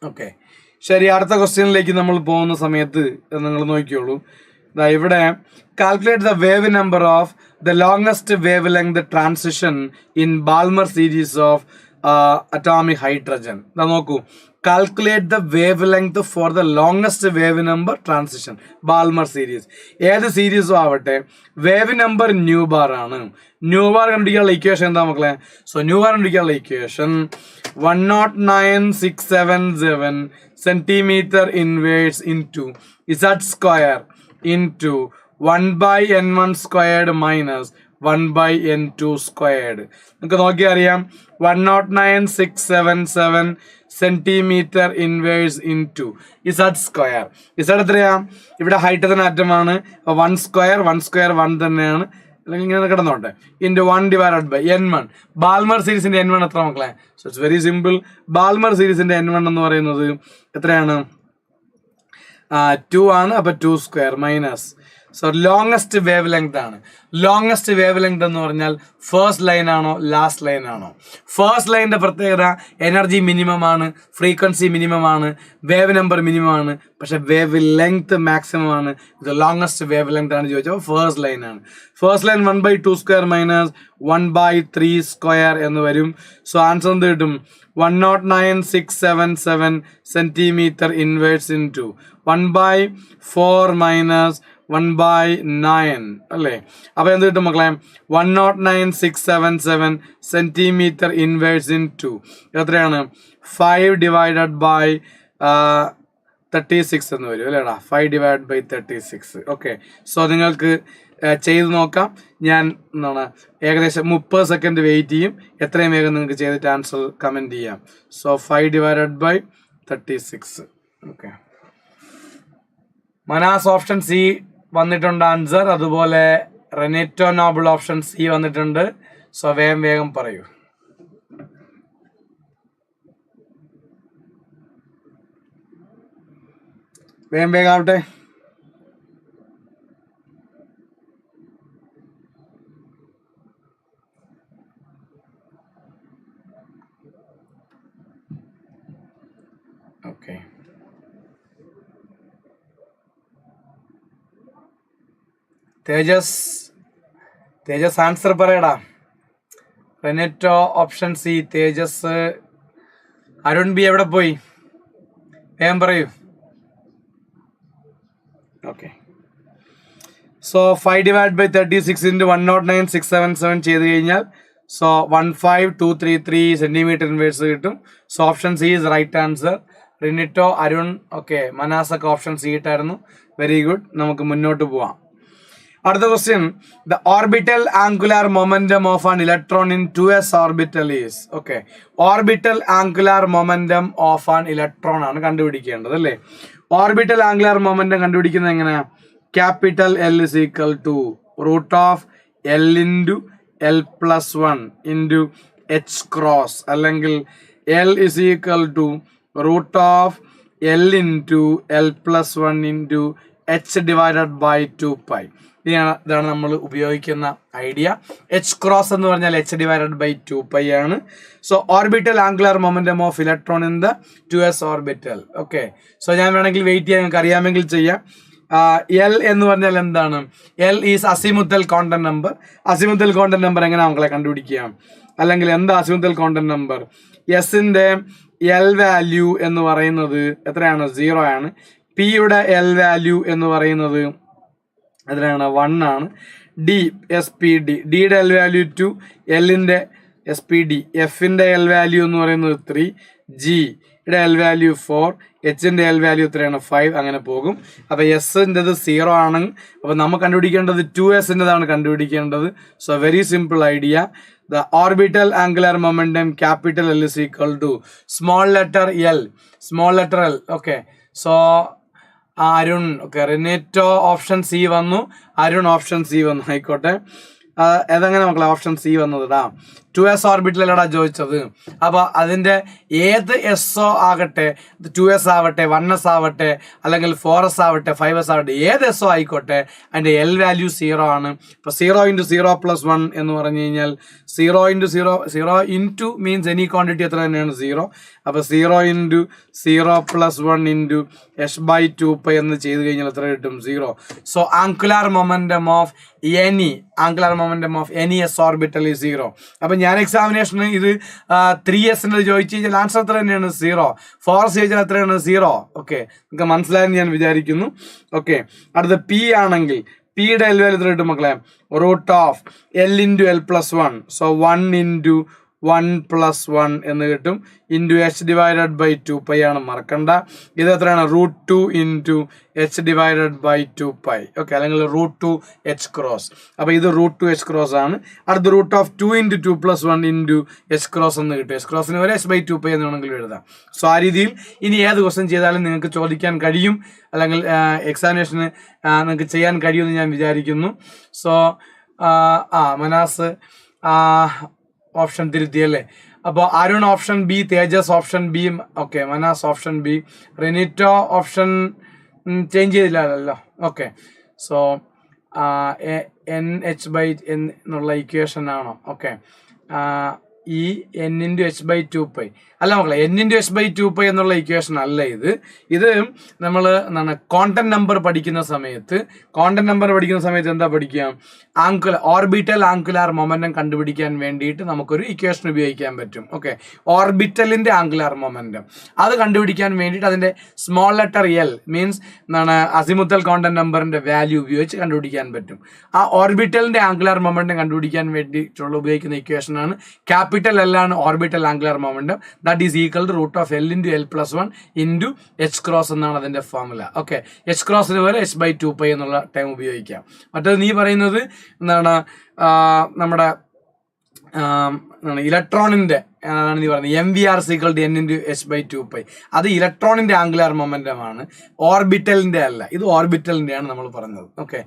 ഓക്കെ, ശരി, അടുത്ത ക്വസ്റ്റ്യനിലേക്ക് നമ്മൾ പോകുന്ന സമയത്ത് നിങ്ങൾ നോക്കിയോളൂ. ഇവിടെ calculate the wave number of the longest wave length transition in Balmer series of atomic hydrogen. നോക്കൂ, calculate the wave length for the longest wave number transition, Balmer series. ഏത് സീരീസും ആവട്ടെ, വേവ് നമ്പർ ന്യൂ ബാർ ആണ്. Nu bar കണ്ടുപിടിക്കാനുള്ള equation എന്താ മക്കളെ? So nu bar കണ്ടുപിടിക്കാനുള്ള equation 109,677 centimetre inverse into Z² into 1/n1² minus 1/n2². നമുക്ക് നോക്കിയാൽ അറിയാം, 109,677 centimetre inverse into Z². Z എത്രയാ? ഇവിടെ ഹൈഡ്രജൻ ആറ്റമാണ്. 1² 1 തന്നെയാണ്, അല്ലെങ്കിൽ ഇങ്ങനെ കിടന്നോട്ടെ. Into 1 divided by n1. Balmer സീരീസിന്റെ n1 എത്ര മക്കളെ? So it's very simple. Balmer സീരീസിന്റെ n1 എന്ന് പറയുന്നത് എത്രയാണ്? 2 ആണ്. അപ്പൊ 2² minus, so longest wave length ആണ്. ലോങ്സ്റ്റ് വേവ് ലെങ്ത് എന്ന് പറഞ്ഞാൽ ഫസ്റ്റ് ലൈൻ ആണോ ലാസ്റ്റ് ലൈൻ ആണോ? ഫസ്റ്റ് ലൈനിന്റെ പ്രത്യേകത എനർജി മിനിമം ആണ്, ഫ്രീക്വൻസി മിനിമം ആണ്, വേവ് നമ്പർ മിനിമം ആണ്, പക്ഷെ വേവ് ലെങ്ത് മാക്സിമം ആണ്. ഇത് ലോങ്സ്റ്റ് വേവ് ലെങ്ത് ആണ് ചോദിച്ചപ്പോൾ ഫസ്റ്റ് ലൈൻ ആണ്. ഫസ്റ്റ് ലൈൻ 1/2² മൈനസ് 1/3² എന്ന് വരും. സോ ആൻസർ എന്ത് കിട്ടും? 109,677 സെന്റിമീറ്റർ ഇൻവേഴ്സ് ഇൻറ്റു 1/4 മൈനസ് 1/9 അല്ലേ? അപ്പൊ എന്ത് കിട്ടും മക്കളെ? 109,677 സെന്റിമീറ്റർ ഇൻവേഴ്സ് ഇൻറ്റു എത്രയാണ്? 5 ഡിവൈഡഡ് ബൈ 36 എന്ന് വരും അല്ലേടാ? 5 ഡിവൈഡ് ബൈ 36. ഓക്കെ, സോ നിങ്ങൾക്ക് ചെയ്ത് നോക്കാം. ഞാൻ എന്താണ് ഏകദേശം 30 സെക്കൻഡ് വെയിറ്റ് ചെയ്യും. എത്രയും വേഗം നിങ്ങൾക്ക് ചെയ്തിട്ട് ആൻസർ കമന്റ് ചെയ്യാം. So 5 divided by 36. Okay, Manas option C വന്നിട്ടുണ്ട് ആൻസർ. അതുപോലെ റെനീറ്റോ നോബിൾ ഓപ്ഷൻ സി വന്നിട്ടുണ്ട്. സോ വേഗം വേഗം പറയൂ. വേഗം വേഗം ആവട്ടെ. ഓക്കെ, തേജസ് ആൻസർ പറയടാ. Renito option C, Tejas. Arun B എവിടെ പോയി? വേഗം പറയൂ. Okay, so 5 divide by 36 into 109,677 ചെയ്ത് കഴിഞ്ഞാൽ സോ 15233 സെന്റിമീറ്റർ ഇൻവേഴ്സ് കിട്ടും. So option C is right answer. Renito, Arun, okay, മനാസൊക്കെ ഓപ്ഷൻ സി ഇട്ടായിരുന്നു. വെരി ഗുഡ്, നമുക്ക് മുന്നോട്ട് പോവാം. അടുത്ത question, the orbital angular momentum of an electron in 2s orbital is. Okay, orbital angular momentum of an electron ആണ് കണ്ടുപിടിക്കേണ്ടത് അല്ലേ? ഓർബിറ്റൽ ആംഗുലാർ മൊമെന്റം കണ്ടുപിടിക്കുന്നത് എങ്ങനെയാ? Capital L is equal to root of L into L+1 into H cross, അല്ലെങ്കിൽ L is equal to root of L into L+1 into h divided by 2 pi. ഇതാണ് നമ്മൾ ഉപയോഗിക്കുന്ന idea. h cross എന്ന് പറഞ്ഞാൽ h divided by 2 pi ആണ്. So orbital angular momentum of electron in the 2s orbital. Okay, so ഞാൻ വേണമെങ്കിൽ wait ചെയ്യാൻ നിങ്ങൾക്ക് അറിയാമെങ്കിൽ ചെയ്യാം. എൽ എന്ന് പറഞ്ഞാൽ എന്താണ്? L is azimuthal content number. Azimuthal content number എങ്ങനെ മക്കളെ കണ്ടുപിടിക്കാം? അല്ലെങ്കിൽ എന്താ അസിമുത്തൽ കോണ്ടന്റ് നമ്പർ? എസിന്റെ എൽ വാല്യൂ എന്ന് പറയുന്നത് എത്രയാണ്? 0 ആണ്. പിയുടെ എൽ വാല്യൂ എന്ന് പറയുന്നത് എത്രയാണ്? 1 ആണ്. ഡി എസ് പി ഡി, ഡിയുടെ എൽ വാല്യൂ 2, എല്ലിന്റെ എസ് പി ഡി, എഫിന്റെ എൽ വാല്യൂ എന്ന് പറയുന്നത് 3, ജിയുടെ എൽ വാല്യൂ 4, എച്ചിന്റെ എൽ വാല്യൂ എത്രയാണ്? 5. അങ്ങനെ പോകും. അപ്പൊ എസിൻ്റെത് 0 ആണ്. അപ്പൊ നമ്മൾ കണ്ടുപിടിക്കേണ്ടത് 2s-ൻ്റെതാണ് കണ്ടുപിടിക്കേണ്ടത്. So very simple idea. The orbital angular momentum capital L is equal to small letter L, small letter L. Okay, so Arun, okay, Renito option C വന്നു, അരുൺ ഓപ്ഷൻ സി വന്നു. ആയിക്കോട്ടെ, ഏതെങ്ങനെ മക്കളെ ഓപ്ഷൻ സി വന്നതാ? 2s ഓർബിറ്റലടാ ചോദിച്ചത്. അപ്പൊ അതിന്റെ ഏത് എസ്ഒ ആകട്ടെ, 2s ആവട്ടെ, 1s ആവട്ടെ, അല്ലെങ്കിൽ 4s ആവട്ടെ, 5s ആവട്ടെ, ഏത് എസ്ഒ ആയിക്കോട്ടെ, അതിന്റെ എൽ വാല്യൂ 0 ആണ്. ഇപ്പൊ 0 × 0 + 1 എന്ന് പറഞ്ഞു കഴിഞ്ഞാൽ 0 × 0, 0 ഇൻറ്റു മീൻസ് എനി ക്വാണ്ടിറ്റി എത്ര തന്നെയാണ്? 0. അപ്പൊ 0 × 0 + 1 × h/2 പൈ എന്ന് ചെയ്ത് കഴിഞ്ഞാൽ എത്ര കിട്ടും? 0. So angular momentum of any S orbital is 0. അപ്പൊ ഞാൻ എക്സാമിനേഷന് ഇത് 3s ചോദിച്ചു കഴിഞ്ഞാൽ ആൻസർ എത്ര തന്നെയാണ്? 0. 4s ചോദിച്ചാൽ എത്രയാണ്? 0. ഓക്കെ, നിങ്ങൾക്ക് മനസ്സിലായെന്ന് ഞാൻ വിചാരിക്കുന്നു. ഓക്കെ, അടുത്ത പി ആണെങ്കിൽ പിയുടെ എൽ വാല്യൂ എത്ര കിട്ടും മക്കളെ? √L × L + 1. സോ 1 × 1 + 1 എന്ന് കിട്ടും. Into h divided by 2 pi ആണ്, മറക്കണ്ട. ഇത് എത്രയാണ്? √2 × h divided by 2 pi. Okay, അല്ലെങ്കിൽ √2 h ക്രോസ്. അപ്പൊ ഇത് √2 h ക്രോസ് ആണ്. അടുത്ത √2 × 2 + 1 × h ക്രോസ് എന്ന് കിട്ടും. h ക്രോസിന് വരെ h/2 പൈ എന്ന് വേണമെങ്കിൽ എഴുതാം. സോ ആ രീതിയിൽ ഇനി ഏത് ക്വസ്റ്റ്യൻ ചെയ്താലും നിങ്ങൾക്ക് ചോദിക്കാൻ കഴിയും, അല്ലെങ്കിൽ എക്സാമിനേഷന് നിങ്ങൾക്ക് ചെയ്യാൻ കഴിയുമെന്ന് ഞാൻ വിചാരിക്കുന്നു. സോ മനാസ് ഓപ്ഷൻ തിരുത്തിയല്ലേ? അപ്പോൾ Arun option B, Tejas option B, okay, Manas option B, Renito option change ചെയ്തില്ലല്ലോ. ഓക്കെ, സോ NH/N എന്നുള്ള ഇക്വേഷൻ ആണോ? ഓക്കെ, ഈ n × h/2 പൈ അല്ല മക്കളെ, n × h/2 പൈ എന്നുള്ള ഇക്വേഷൻ അല്ല ഇത്. ഇത് നമ്മൾ എന്താണ് കോണ്ടന്റ് നമ്പർ പഠിക്കുന്ന സമയത്ത് എന്താ പഠിക്കുക? ഓർബിറ്റൽ ആംഗുലാർ മൊമെന്റം കണ്ടുപിടിക്കാൻ വേണ്ടിയിട്ട് നമുക്കൊരു ഇക്വേഷൻ ഉപയോഗിക്കാൻ പറ്റും. ഓക്കെ, ഓർബിറ്റലിന്റെ ആംഗുലാർ മൊമെന്റം അത് കണ്ടുപിടിക്കാൻ വേണ്ടിയിട്ട് അതിന്റെ സ്മോൾ ലെറ്റർ എൽ മീൻസ് എന്താണ് അസിമുത്തൽ കോണ്ടന്റ് നമ്പറിന്റെ വാല്യൂ ഉപയോഗിച്ച് കണ്ടുപിടിക്കാൻ പറ്റും. ആ ഓർബിറ്റലിന്റെ ആംഗുലാർ മൊമെന്റം കണ്ടുപിടിക്കാൻ വേണ്ടിയിട്ടുള്ള ഉപയോഗിക്കുന്ന ഇക്വേഷൻ ആണ് ക്യാപിറ്റൽ എൽ ആണ് orbital angular momentum. That is equal to √L × L + 1 × h cross എന്നാണ് അതിന്റെ ഫോർമുല. ഓക്കെ, h ക്രോസിന് വരെ h/2 പൈ എന്നുള്ള ടൈം ഉപയോഗിക്കാം. മറ്റേത് നീ പറയുന്നത് എന്താണ്? നമ്മുടെ ഇലക്ട്രോണിന്റെ ആണ് നീ പറയുന്നത് MVR = n × h/2 പൈ. അത് ഇലക്ട്രോണിന്റെ ആംഗുലാർ മൊമെന്റം ആണ്, ഓർബിറ്റലിന്റെ അല്ല. ഇത് ഓർബിറ്റലിന്റെ ആണ് നമ്മൾ പറഞ്ഞത്. ഓക്കെ,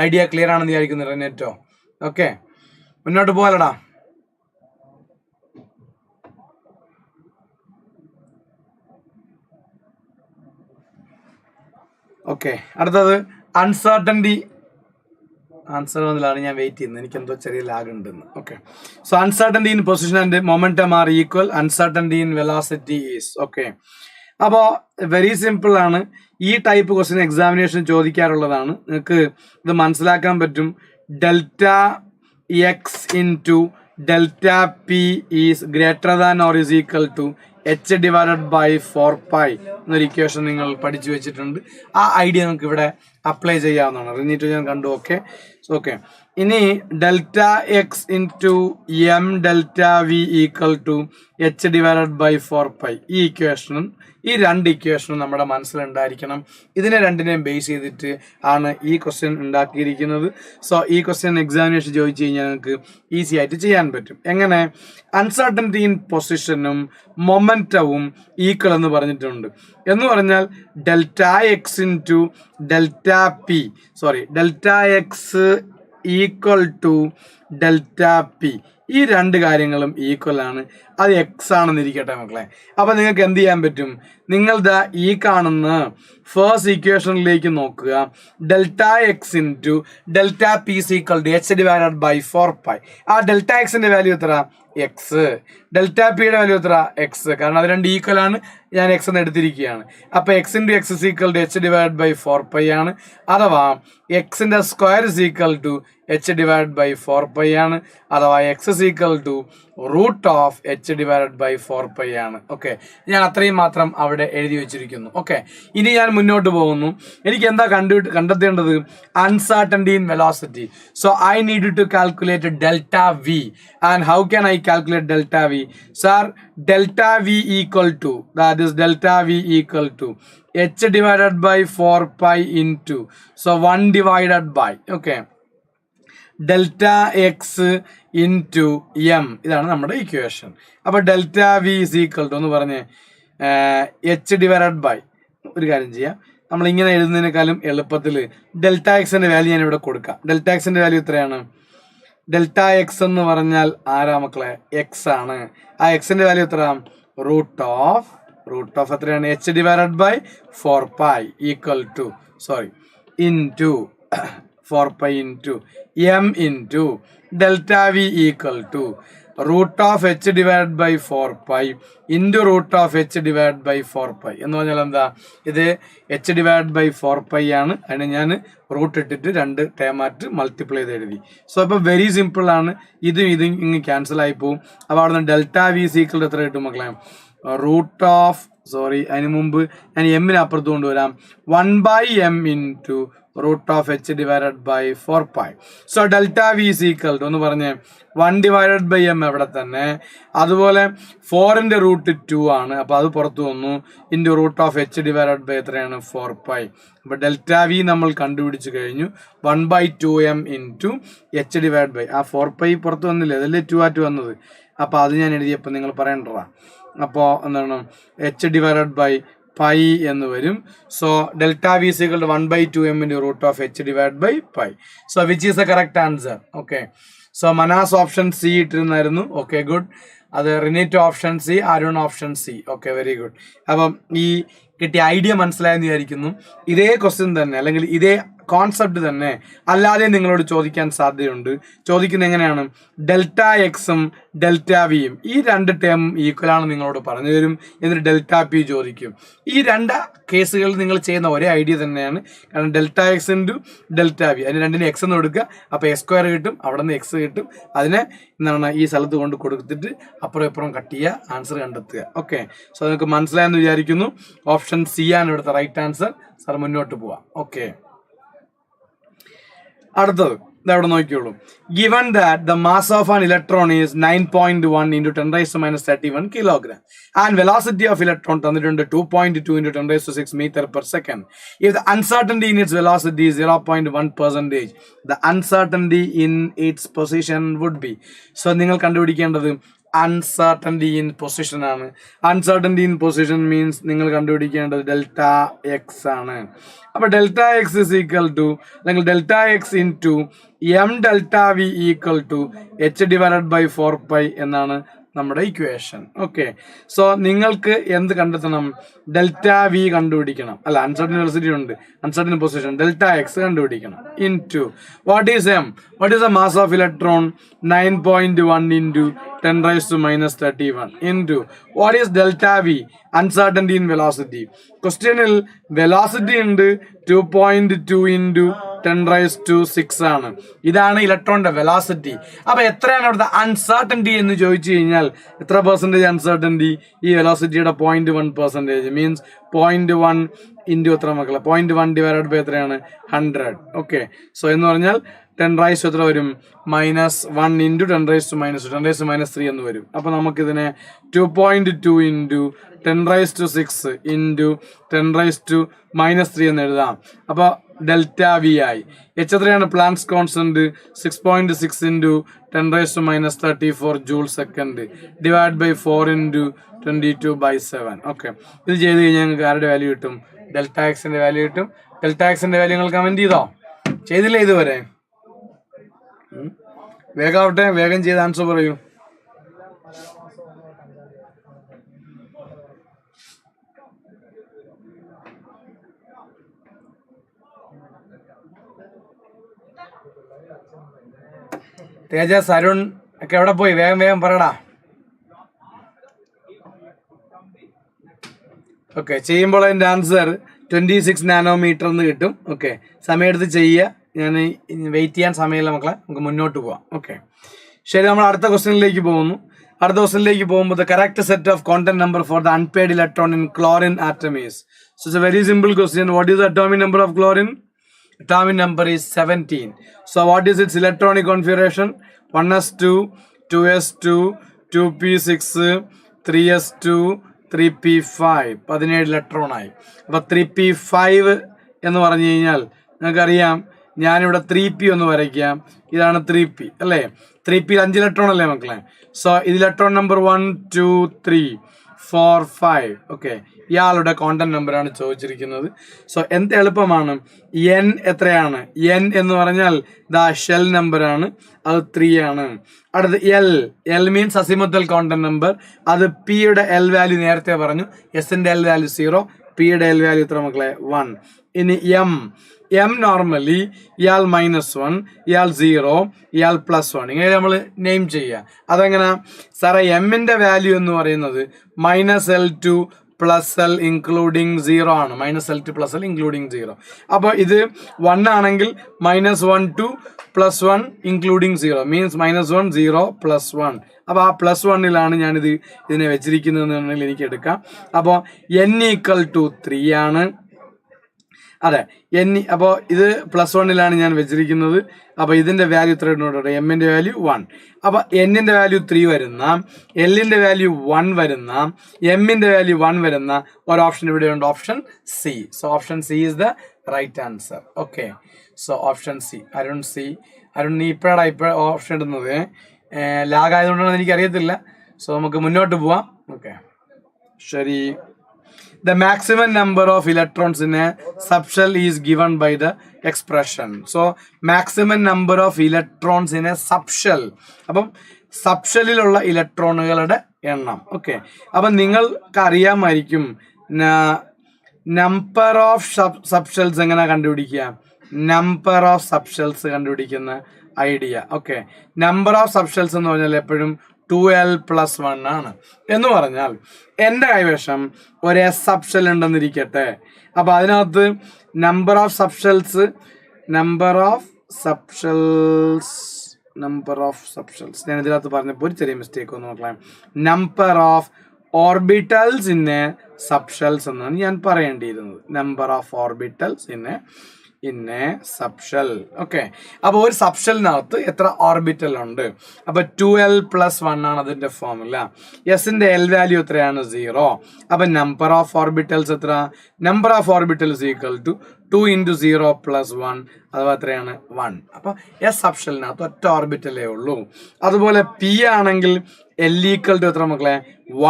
ഐഡിയ ക്ലിയർ ആണെന്ന് വിചാരിക്കുന്നു റെനേറ്റോ. ഓക്കെ, മുന്നോട്ട് പോകാലടാ. ഓക്കെ, അടുത്തത് അൺസർട്ടൻറ്റി. ആൻസർ വന്നതാണ്, ഞാൻ വെയിറ്റ് ചെയ്യുന്നത്, എനിക്ക് എന്തോ ചെറിയ ലാഗ് ഉണ്ടെന്ന്. Okay, so uncertainty in position and momentum are equal, uncertainty in velocity is. Okay, അപ്പോൾ വെരി സിമ്പിൾ ആണ്. ഈ ടൈപ്പ് ക്വസ്റ്റ്യൻ എക്സാമിനേഷൻ ചോദിക്കാറുള്ളതാണ്. നിങ്ങൾക്ക് ഇത് മനസ്സിലാക്കാൻ പറ്റും. ΔX × ΔP is greater than or is equal to h divided by 4 pi എന്നൊരു equation നിങ്ങൾ പഠിച്ചു വെച്ചിട്ടുണ്ട്. ആ ഐഡിയ നമുക്ക് ഇവിടെ അപ്ലൈ ചെയ്യാവുന്നതാണ്. റിനീറ്റ് ഞാൻ കണ്ടു. ഓക്കെ, ഓക്കെ, ഇനി ΔX × M ΔV equal to h divided by 4 pi. ഈ ഇക്വേഷനും ഈ രണ്ട് ഇക്വേഷനും നമ്മുടെ മനസ്സിലുണ്ടായിരിക്കണം. ഇതിനെ രണ്ടിനെയും ബേസ് ചെയ്തിട്ട് ആണ് ഈ ക്വസ്റ്റ്യൻ ഉണ്ടാക്കിയിരിക്കുന്നത്. സോ ഈ ക്വസ്റ്റ്യൻ എക്സാമിനേഷൻ ചോദിച്ചു കഴിഞ്ഞാൽ നിങ്ങൾക്ക് ഈസി ആയിട്ട് ചെയ്യാൻ പറ്റും. എങ്ങനെ? അൺസർട്ടൻറ്റി ഇൻ പൊസിഷനും മൊമെന്റവും ഈക്വൽ എന്ന് പറഞ്ഞിട്ടുണ്ട്. എന്ന് പറഞ്ഞാൽ ΔX × ΔX equal to ΔP. ഈ രണ്ട് കാര്യങ്ങളും ഈക്വൽ ആണ്. അത് എക്സ് ആണെന്ന് ഇരിക്കട്ടെ മക്കളെ. അപ്പം നിങ്ങൾക്ക് എന്ത് ചെയ്യാൻ പറ്റും? നിങ്ങളുടെ ഈ കാണുന്ന ഫസ്റ്റ് ഇക്വേഷനിലേക്ക് നോക്കുക. Delta X into delta P equal to H divided by 4π. ആ ഡെൽറ്റ എക്സിന്റെ വാല്യൂ എത്ര? എക്സ്. ഡെൽറ്റ പിയുടെ വാല്യൂ എത്ര? എക്സ്. കാരണം അത് രണ്ട് ഈക്വൽ ആണ്, ഞാൻ എക്സ് എന്ന് എടുത്തിരിക്കുകയാണ്. അപ്പോൾ X into X is equal to H divide by 4π ആണ്. അഥവാ എക്സിന്റെ square is equal to H divide by 4π ആണ്. അഥവാ X is equal to root of H divide by 4π ആണ്. ഓക്കെ, ഞാൻ അത്രയും മാത്രം അവിടെ എഴുതി വെച്ചിരിക്കുന്നു. ഓക്കെ, ഇനി ഞാൻ മുന്നോട്ട് പോകുന്നു. എനിക്ക് എന്താ കണ്ടെത്തേണ്ടത്? Uncertainty in velocity. So I need to calculate delta V. And how can I calculate delta V? Sir, delta V equal to, that is delta V equal to h divided by 4π into, so 1 divided by, okay, delta x into m. ഇതാണ് നമ്മുടെ equation. അപ്പോൾ delta V is equal to എന്ന് പറഞ്ഞ് H divided by, ഒരു കാര്യം ചെയ്യാം, നമ്മളിങ്ങനെ എഴുതുന്നതിനേക്കാളും എളുപ്പത്തിൽ ഡെൽറ്റ എക്സിന്റെ വാല്യൂ ഞാൻ ഇവിടെ കൊടുക്കാം. ഡെൽറ്റ എക്സിന്റെ വാല്യൂ എത്രയാണ്? ഡെൽറ്റ എക്സ് എന്ന് പറഞ്ഞാൽ ആരാ മക്കളെ? എക്സ് ആണ്. ആ എക്സിന്റെ വാല്യൂ എത്ര? റൂട്ട് ഓഫ് എത്രയാണ്? H divided by 4π equal to, sorry, into 4π into M into delta V equal to root of H divide by 4π into root of H divide by 4π എന്ന് പറഞ്ഞാൽ എന്താ? ഇത് എച്ച് ഡിവൈഡ് ബൈ 4π ആണ്. അതിന് ഞാൻ root ഇട്ടിട്ട് രണ്ട് ടേമാറ്റ് മൾട്ടിപ്ലൈ ചെയ്ത് എഴുതി. സോ അപ്പോൾ വെരി സിമ്പിൾ ആണ്. ഇതും ഇങ്ങ് ക്യാൻസൽ ആയി പോവും. അപ്പോൾ അവിടെ നിന്ന് ഡെൽറ്റ വി ഈക്വൽ എത്ര കിട്ടും മക്കളെ? റൂട്ട് ഓഫ്, സോറി, അതിന് മുമ്പ് ഞാൻ എമ്മിന് അപ്പുറത്ത് കൊണ്ടുവരാം, 1/m into root of H divided by 4π. So delta V is equal to എന്ന് പറഞ്ഞ് 1 ഡിവൈഡഡ് ബൈ എം എവിടെ തന്നെ. അതുപോലെ 4ന്റെ റൂട്ട് 2 ആണ്, അപ്പോൾ അത് പുറത്ത് വന്നു, into root of H divided by എത്രയാണ്? 4π. അപ്പോൾ ഡെൽറ്റ വി നമ്മൾ കണ്ടുപിടിച്ച് കഴിഞ്ഞു. 1/2m into H divide by, ആ 4π പുറത്ത് വന്നില്ലേ, അതല്ലേ 2 ആയിട്ട് വന്നത്. അപ്പോൾ അത് ഞാൻ എഴുതിയപ്പോൾ നിങ്ങൾ പറയണ്ടതാ. അപ്പോൾ എന്താണ്? എച്ച് ഡിവൈഡഡ് ബൈ പൈ എന്ന് വരും. So delta V is equal to 1/2m into root of H divide by pi. So which is a correct answer? Okay, so Manas option C ഇട്ടിരുന്നായിരുന്നു. Okay, good. അത് Renit option C, Arun option C. Okay, very good. അപ്പം ഈ കിട്ടിയ idea മനസ്സിലായെന്ന് വിചാരിക്കുന്നു. ഇതേ question തന്നെ അല്ലെങ്കിൽ ഇതേ കോൺസെപ്റ്റ് തന്നെ അല്ലാതെ നിങ്ങളോട് ചോദിക്കാൻ സാധ്യതയുണ്ട്. ചോദിക്കുന്നത് എങ്ങനെയാണ്? ഡെൽറ്റ എക്സും ഡെൽറ്റ വിയും ഈ രണ്ട് ടേം ഈക്വൽ ആണ് നിങ്ങളോട് പറഞ്ഞു തരും. എന്നിട്ട് ഡെൽറ്റ പി ചോദിക്കും. ഈ രണ്ട് കേസുകളിൽ നിങ്ങൾ ചെയ്യുന്ന ഒരേ ഐഡിയ തന്നെയാണ്. കാരണം delta X into delta V, അതിന് രണ്ടിന് എക്സ് എന്ന് കൊടുക്കുക, അപ്പോൾ എക്സ് സ്ക്വയർ കിട്ടും, അവിടെ നിന്ന് എക്സ് കിട്ടും. അതിനെ എന്താണ് ഈ സ്ഥലത്ത് കൊണ്ട് കൊടുത്തിട്ട് അപ്പുറം ഇപ്പുറം കട്ട് ചെയ്യുക, ആൻസർ കണ്ടെത്തുക. ഓക്കെ, സോ നിങ്ങൾക്ക് മനസ്സിലായെന്ന് വിചാരിക്കുന്നു. ഓപ്ഷൻ സി ആണ് ഇവിടുത്തെ റൈറ്റ് ആൻസർ. സാർ മുന്നോട്ട് പോവാം. ഓക്കെ, അടുത്തത് ഇതവിടെ നോക്കിയോളൂ. Given that the mass of an electron is 9.1 into 10⁻31 kilogram and velocity of electron തന്നിട്ടുണ്ട് 2.2 into 10⁻6 metre per second. If the uncertainty in its velocity 0.1%, the uncertainty in its position would be. So നിങ്ങൾ കണ്ടുപിടിക്കേണ്ടത് uncertainty in position ആണ്. Uncertainty in position means നിങ്ങൾ കണ്ടുപിടിക്കേണ്ടത് delta X ആണ്. അപ്പോൾ delta X is equal to, അല്ലെങ്കിൽ delta X into M delta V equal to H divided by 4π എന്നാണ് നമ്മുടെ ഇക്വേഷൻ. ഓക്കെ, സോ നിങ്ങൾക്ക് എന്ത് കണ്ടെത്തണം? ഡെൽറ്റ വി കണ്ടുപിടിക്കണം. അല്ല, അൺസർട്ടൻ വെലോസിറ്റി ഉണ്ട്, അൺസർട്ടൻ പൊസിഷൻ, ഡെൽറ്റ എക്സ് കണ്ടുപിടിക്കണം. Into what is M? What is the mass of electron? 9.1 into 10⁻31 into what is delta V? Uncertainty in velocity. ക്വസ്റ്റ്യനിൽ വെലോസിറ്റി ഉണ്ട് 2.2 into 10⁻6 ആണ്. ഇതാണ് ഇലക്ട്രോണിന്റെ വെലോസിറ്റി. അപ്പൊ എത്രയാണ് അവിടുത്തെ അൺസർട്ടൻറ്റി എന്ന് ചോദിച്ചു കഴിഞ്ഞാൽ എത്ര പെർസെന്റേജ് അൺസർട്ടൻറ്റി? ഈ വെലോസിറ്റിയുടെ 0.1% മീൻസ് 0.1 ഇൻറ്റു എത്ര മക്കളെ? 0.1 ഡിവൈഡഡ് ബൈ എത്രയാണ്? 100. ഓക്കെ, സോ എന്ന് പറഞ്ഞാൽ 10⁻, എത്ര വരും? -1 ഇൻറ്റു 10⁻³ എന്ന് വരും. അപ്പൊ നമുക്കിതിനെ 2.2 ഇൻറ്റു 10⁻6 ഇൻറ്റു 10⁻³ എന്ന് എഴുതാം. അപ്പൊ ഡെൽറ്റ വി ആയി. എച്ച് എത്രയാണ്? Planck's constant 6.6 into 10⁻34 joule second divide by 4 into 22/7. Okay, ഇത് ചെയ്ത് കഴിഞ്ഞാൽ ഞങ്ങൾക്ക് ആരുടെ വാല്യൂ കിട്ടും? ഡെൽറ്റ എക്സിന്റെ വാല്യൂ കിട്ടും. ഡെൽറ്റ എക്സിന്റെ വാല്യൂ നിങ്ങൾ കമന്റ് ചെയ്തോ? ചെയ്തില്ലേ ഇതുവരെ? വേഗാവട്ടെ, വേഗം ചെയ്ത് ആൻസർ പറയൂ. തേജസ്, അരുൺ ഒക്കെ എവിടെ പോയി? വേഗം വേഗം പറയടാ. ഓക്കെ, ചെയ്യുമ്പോൾ അതിൻ്റെ ആൻസർ 26 നാനോമീറ്റർ എന്ന് കിട്ടും. ഓക്കെ, സമയമെടുത്ത് ചെയ്യുക. ഞാൻ വെയിറ്റ് ചെയ്യാൻ സമയമില്ല മക്കളെ, നമുക്ക് മുന്നോട്ട് പോവാം. ഓക്കെ, ശരി, നമ്മൾ അടുത്ത ക്വസ്റ്റ്യനിലേക്ക് പോകുന്നു. അടുത്ത ക്വസ്റ്റ്യനിലേക്ക് പോകുമ്പോൾ the correct set of content number for the unpaired electron in chlorine atom is. So it's a very simple question. What is the atomic number of chlorine? Atomic number is 17. So what is its electronic configuration? 1s2, 2s2, 2p6, 3s2, 3p5. 17 electron ആയി. അപ്പോൾ 3p5 എന്ന് പറഞ്ഞു കഴിഞ്ഞാൽ നിങ്ങൾക്കറിയാം, ഞാനിവിടെ 3p ഒന്ന് വരയ്ക്കാം. ഇതാണ് 3p അല്ലേ? 3p 5 ഇലക്ട്രോൺ അല്ലേ മക്കളെ? സോ ഇത് ഇലക്ട്രോൺ നമ്പർ 1, 2, 3, 4, 5. ഓക്കെ, ഇയാളുടെ കോണ്ടന്റ് നമ്പറാണ് ചോദിച്ചിരിക്കുന്നത്. സോ എന്ത് എളുപ്പമാണ്. എൻ എത്രയാണ്? എൻ എന്ന് പറഞ്ഞാൽ ദാ ഷെൽ നമ്പറാണ്, അത് 3 ആണ്. അടുത്ത് L means azimuthal content number. അത് പിയുടെ എൽ വാല്യൂ നേരത്തെ പറഞ്ഞു. എസിന്റെ എൽ വാല്യൂ 0, പിയുടെ എൽ വാല്യൂ എത്ര മക്കളെ? 1. ഇനി എം നോർമലി ഇയാൾ -1, ഇയാൾ 0, ഇയാൾ +1. ഇങ്ങനെ നമ്മൾ നെയിം ചെയ്യുക. അതെങ്ങനെ സാറേ? എമ്മിന്റെ വാല്യൂ എന്ന് പറയുന്നത് -L2 +L ഇൻക്ലൂഡിങ് 0 ആണ്. -L2 +L including 0. അപ്പോൾ ഇത് 1 ആണെങ്കിൽ -1 + 1 ഇൻക്ലൂഡിങ് 0 മീൻസ് -1 0 +1. അപ്പോൾ ആ +1ലാണ് ഞാനിത് ഇതിനെ വെച്ചിരിക്കുന്നതെന്നുണ്ടെങ്കിൽ എനിക്ക് എടുക്കാം. അപ്പോൾ n = 3 ആണ്. അതെ, അപ്പോൾ ഇത് +1ലാണ് ഞാൻ വെച്ചിരിക്കുന്നത്. അപ്പോൾ ഇതിന്റെ വാല്യൂ എത്ര ഇടുന്നുണ്ട്? എമ്മിന്റെ വാല്യൂ 1. അപ്പോൾ എന്നിന്റെ വാല്യൂ 3 വരുന്ന, എല്ലിന്റെ വാല്യൂ 1 വരുന്ന, എമ്മിന്റെ വാല്യൂ 1 വരുന്ന ഒരു ഓപ്ഷൻ ഇവിടെയുണ്ട്, option C. So option C is the right answer. Okay, so option C. Arun നീ ഇപ്പോഴാണ് ഓപ്ഷൻ ഇടുന്നത്. ലാഗ് ആയതുകൊണ്ടാണെന്ന് എനിക്കറിയത്തില്ല. സോ നമുക്ക് മുന്നോട്ട് പോവാം. ഓക്കെ, ശരി. The maximum number of electrons in a subshell is given by the expression. So maximum number of electrons in a subshell. അപ്പം സബ്ഷെല്ലിലുള്ള ഇലക്ട്രോണുകളുടെ എണ്ണം. ഓക്കെ, അപ്പം നിങ്ങൾക്ക് അറിയാമായിരിക്കും നമ്പർ ഓഫ് സബ്ഷെൽസ് എങ്ങനെ കണ്ടുപിടിക്കുക. നമ്പർ ഓഫ് സബ്ഷെൽസ് കണ്ടുപിടിക്കുന്ന idea. Okay, number of subshells എന്ന് പറഞ്ഞാൽ എപ്പോഴും 2l + 1 ആണ്. എന്ന് പറഞ്ഞാൽ എൻ്റെ കൈവശം ഒരു എസ് സബ്ഷെൽ ഉണ്ടെന്നിരിക്കട്ടെ. അപ്പോൾ അതിനകത്ത് നമ്പർ ഓഫ് സബ്ഷെൽസ് ഞാൻ ഇതിനകത്ത് പറഞ്ഞപ്പോൾ ഒരു ചെറിയ മിസ്റ്റേക്ക് ഒന്ന് നോക്കാം. Number of orbitals in a subshells എന്നാണ് ഞാൻ പറയേണ്ടിയിരുന്നത്. Number of orbitals in a subshell. Okay, അപ്പോൾ ഒരു സബ്ഷെലിനകത്ത് എത്ര ഓർബിറ്റൽ ഉണ്ട്? അപ്പോൾ 2l + 1 ആണ് അതിന്റെ ഫോർമുല. എസിന്റെ എൽ വാല്യൂ എത്രയാണ്? 0. അപ്പൊ നമ്പർ ഓഫ് ഓർബിറ്റൽസ് എത്ര? നമ്പർ ഓഫ് ഓർബിറ്റൽസ് = 2 × 0 + 1, അഥവാ എത്രയാണ്? 1. അപ്പൊ എസ് സബ്ഷെലിനകത്ത് ഒറ്റ ഓർബിറ്റലേ ഉള്ളൂ. അതുപോലെ പി ആണെങ്കിൽ L = എത്ര മക്കളെ?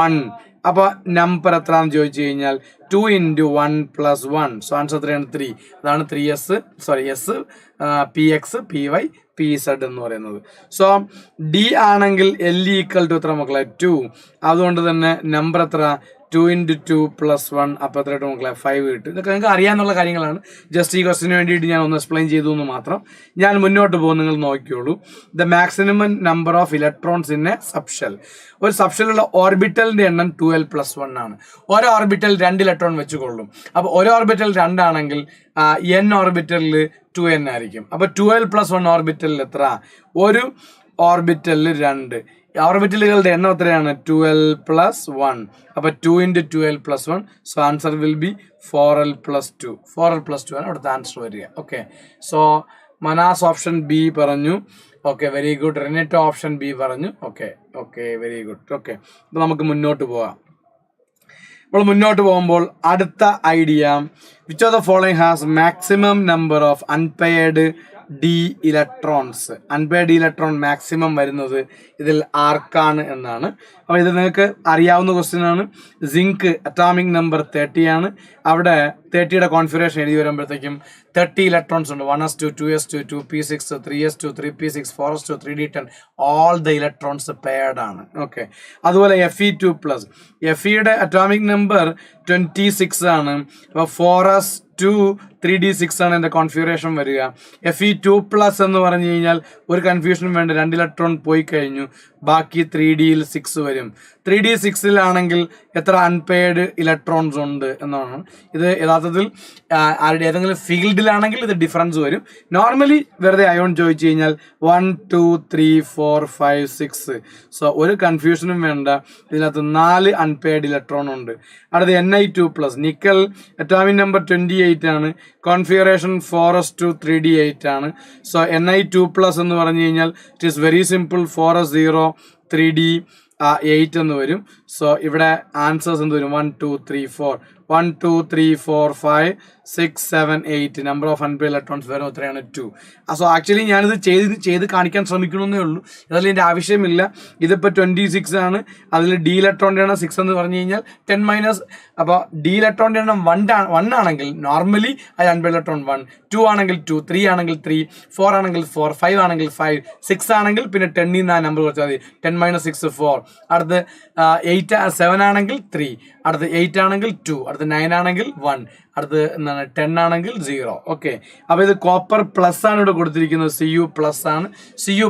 1. അപ്പൊ നമ്പർ എത്രയാണെന്ന് ചോദിച്ചു കഴിഞ്ഞാൽ 2 × 1 + 1. സോ ആൻസർ എത്രയാണ്? 3. അതാണ് 3s S px py pz എന്ന് പറയുന്നത്. സോ ഡി ആണെങ്കിൽ L = എത്ര മക്കളെ? 2. അതുകൊണ്ട് തന്നെ നമ്പർ എത്ര? 2 × 2 + 1. അപ്പോൾ എത്ര മക്കളെ? 5 കിട്ടും. ഇതൊക്കെ നിങ്ങൾക്ക് അറിയാവുന്ന കാര്യങ്ങളാണ്. ജസ്റ്റ് ഈ ക്വസ്റ്റിന് വേണ്ടിയിട്ട് ഞാൻ ഒന്ന് എക്സ്പ്ലെയിൻ ചെയ്തു എന്ന് മാത്രം. ഞാൻ മുന്നോട്ട് പോകും, നിങ്ങൾ നോക്കിയോളൂ. The maximum number of electrons in a subshell. ഒരു സബ്ഷെല്ലുള്ള ഓർബിറ്റലിന്റെ എണ്ണം 2l + 1 ആണ്. ഒരു ഓർബിറ്റൽ 2 ഇലക്ട്രോൺ വെച്ചുകൊള്ളും. അപ്പോൾ ഒരു ഓർബിറ്റൽ 2 ആണെങ്കിൽ n ഓർബിറ്റലിൽ 2n ആയിരിക്കും. അപ്പോൾ 2l + 1 ഓർബിറ്റലിൽ എത്ര? ഒരു ഓർബിറ്റലിൽ 2. ഓർബിറ്റലുകളുടെ എണ്ണം എത്രയാണ്? 2l + 1. അപ്പൊ 2 × 2l + 1. So answer will B 4l + 2. 4l + 2 ആണ് അവിടുത്തെ ആൻസർ വരിക. Okay, so Manas option B പറഞ്ഞു. Okay, very good. Renito option B പറഞ്ഞു. Okay, very good. ഓക്കെ, അപ്പൊ നമുക്ക് മുന്നോട്ട് പോവാം. അപ്പോൾ മുന്നോട്ട് പോകുമ്പോൾ അടുത്ത idea, which of the following has maximum number of unpaid D electrons. Unpaired electron maximum വരുന്നത് ഇതിൽ ആർക്കാണ് എന്നാണ്. അപ്പോൾ ഇത് നിങ്ങൾക്ക് അറിയാവുന്ന ക്വസ്റ്റ്യൻ ആണ്. സിങ്ക് അറ്റോമിക് നമ്പർ 30 ആണ്. അവിടെ 30യുടെ കോൺഫിഗറേഷൻ എഴുതി വരുമ്പോഴത്തേക്കും 30 ഇലക്ട്രോൺസ് ഉണ്ട്. 1s2, 2s2, 2p6, 3s2, 3p6, 4s2, 3d10. All the electrons paired ആണ്. ഓക്കെ, അതുപോലെ Fe2+. Feയുടെ അറ്റോമിക് നമ്പർ 26 ആണ്. അപ്പോൾ 4s2 3d6 ആണ് എൻ്റെ കോൺഫിഗറേഷൻ വരിക. Fe2+ എന്ന് പറഞ്ഞു കഴിഞ്ഞാൽ ഒരു കൺഫ്യൂഷനും വേണ്ട, 2 ഇലക്ട്രോൺ പോയി കഴിഞ്ഞു, ബാക്കി 3Dയിൽ 6 വരും. 3D6ലാണെങ്കിൽ എത്ര അൺപെയർഡ് ഇലക്ട്രോൺസ് ഉണ്ട് എന്നാണ്. ഇത് യഥാർത്ഥത്തിൽ ഏതെങ്കിലും ഫീൽഡിലാണെങ്കിൽ ഇത് ഡിഫറൻസ് വരും. നോർമലി വെറുതെ അയോൺ ചോദിച്ചു കഴിഞ്ഞാൽ 1 2 3 4 5 6. സോ ഒരു കൺഫ്യൂഷനും വേണ്ട, ഇതിനകത്ത് 4 അൺപെയർഡ് ഇലക്ട്രോൺ ഉണ്ട്. അടുത്ത് Ni2+. നിക്കൽ അറ്റോമിക് നമ്പർ 28 ആണ്. കോൺഫിഗറേഷൻ 4s2 3d8 ആണ്. സോ Ni2+ എന്ന് പറഞ്ഞു കഴിഞ്ഞാൽ it is very simple. 4s0 3d8 എന്ന് വരും. സോ ഇവിടെ ആൻസേഴ്സ് എന്ത് വരും? 1 2 3 4 1 2 3 4 5 6 7 8. നമ്പർ ഓഫ് അൺപെയർഡ് ഇലക്ട്രോൺസ് വരും എത്രയാണ്? 2. സോ ആക്ച്വലി ഞാനിത് ചെയ്ത് കാണിക്കാൻ ശ്രമിക്കണമെന്നേ ഉള്ളൂ. അതല്ല എൻ്റെ ആവശ്യമില്ല. ഇതിപ്പോൾ 26 ആണ്. അതിൽ ഡി ഇലക്ട്രോണിൻ്റെ എണ്ണം 6 എന്ന് പറഞ്ഞു കഴിഞ്ഞാൽ 10 അപ്പോൾ ഡി ഇലക്ട്രോണിൻ്റെ എണ്ണം 1 ആണെങ്കിൽ നോർമലി അത് അൺപെയർഡ് ഇലക്ട്രോൺ 1, 2 ആണെങ്കിൽ 2, 3 ആണെങ്കിൽ 3, 4 ആണെങ്കിൽ 4, 5 ആണെങ്കിൽ 5, 6 ആണെങ്കിൽ പിന്നെ 10 നിന്ന് ആ നമ്പർ കുറച്ചാൽ മതി. 10 - 6 4. അടുത്ത് 7 ആണെങ്കിൽ 3, അടുത്ത് 8 ആണെങ്കിൽ 2, അടുത്ത് 9 ആണെങ്കിൽ 1, അടുത്ത് എന്താണ് 10 ആണെങ്കിൽ 0. ഓക്കെ, അപ്പോൾ ഇത് കോപ്പർ പ്ലസ് ആണ് ഇവിടെ കൊടുത്തിരിക്കുന്നത്. Cu+ ആണ്. Cu+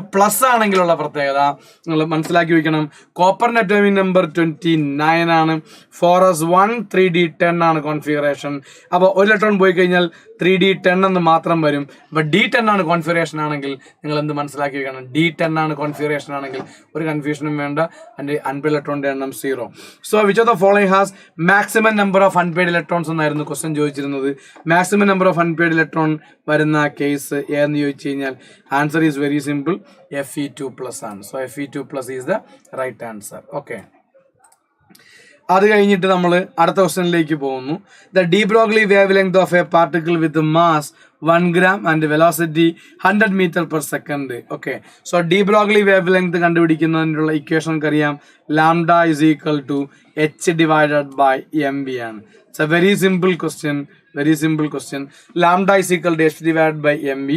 ആണെങ്കിലുള്ള പ്രത്യേകത നിങ്ങൾ മനസ്സിലാക്കി വെക്കണം. കോപ്പറിന്റെ അറ്റോമിക് നമ്പർ 29 ആണ്. 4s1 3d10 ആണ് കോൺഫിഗറേഷൻ. അപ്പോൾ ഒരു ഇലക്ട്രോൺ പോയി കഴിഞ്ഞാൽ 3d10 എന്ന് മാത്രം വരും. അപ്പോൾ d10 ആണ് കോൺഫിഗറേഷൻ ആണെങ്കിൽ നിങ്ങൾ എന്ത് മനസ്സിലാക്കി വെക്കണം? d10 ആണ് കോൺഫിഗറേഷൻ ആണെങ്കിൽ ഒരു കൺഫ്യൂഷനും വേണ്ട, അതിന്റെ അൺപെയർഡ് ഇലക്ട്രോണിന്റെ എണ്ണം 0. So which of the following has maximum number of unpaired electrons എന്നായിരുന്നു ക്വസ്റ്റ്യൻ ചോദിച്ചിരുന്നത്. Maximum number of unpaired electron വരുന്ന കേസ് ഏതെന്ന് ചോദിച്ചു കഴിഞ്ഞാൽ answer is very simple. Fe2+ ആണ്. So Fe2+ is the right answer. Okay, അത് കഴിഞ്ഞിട്ട് നമ്മൾ അടുത്ത ക്വസ്റ്റ്യനിലേക്ക് പോകുന്നു. The de Broglie wave length of a particle with mass 1 gram and velocity 100 m/s. Okay, so de Broglie wave length കണ്ടുപിടിക്കുന്നതിനുള്ള equation നമുക്കറിയാം. Lambda is equal to h/mv ആണ്. It's a very simple question. Lambda is equal to h/mv.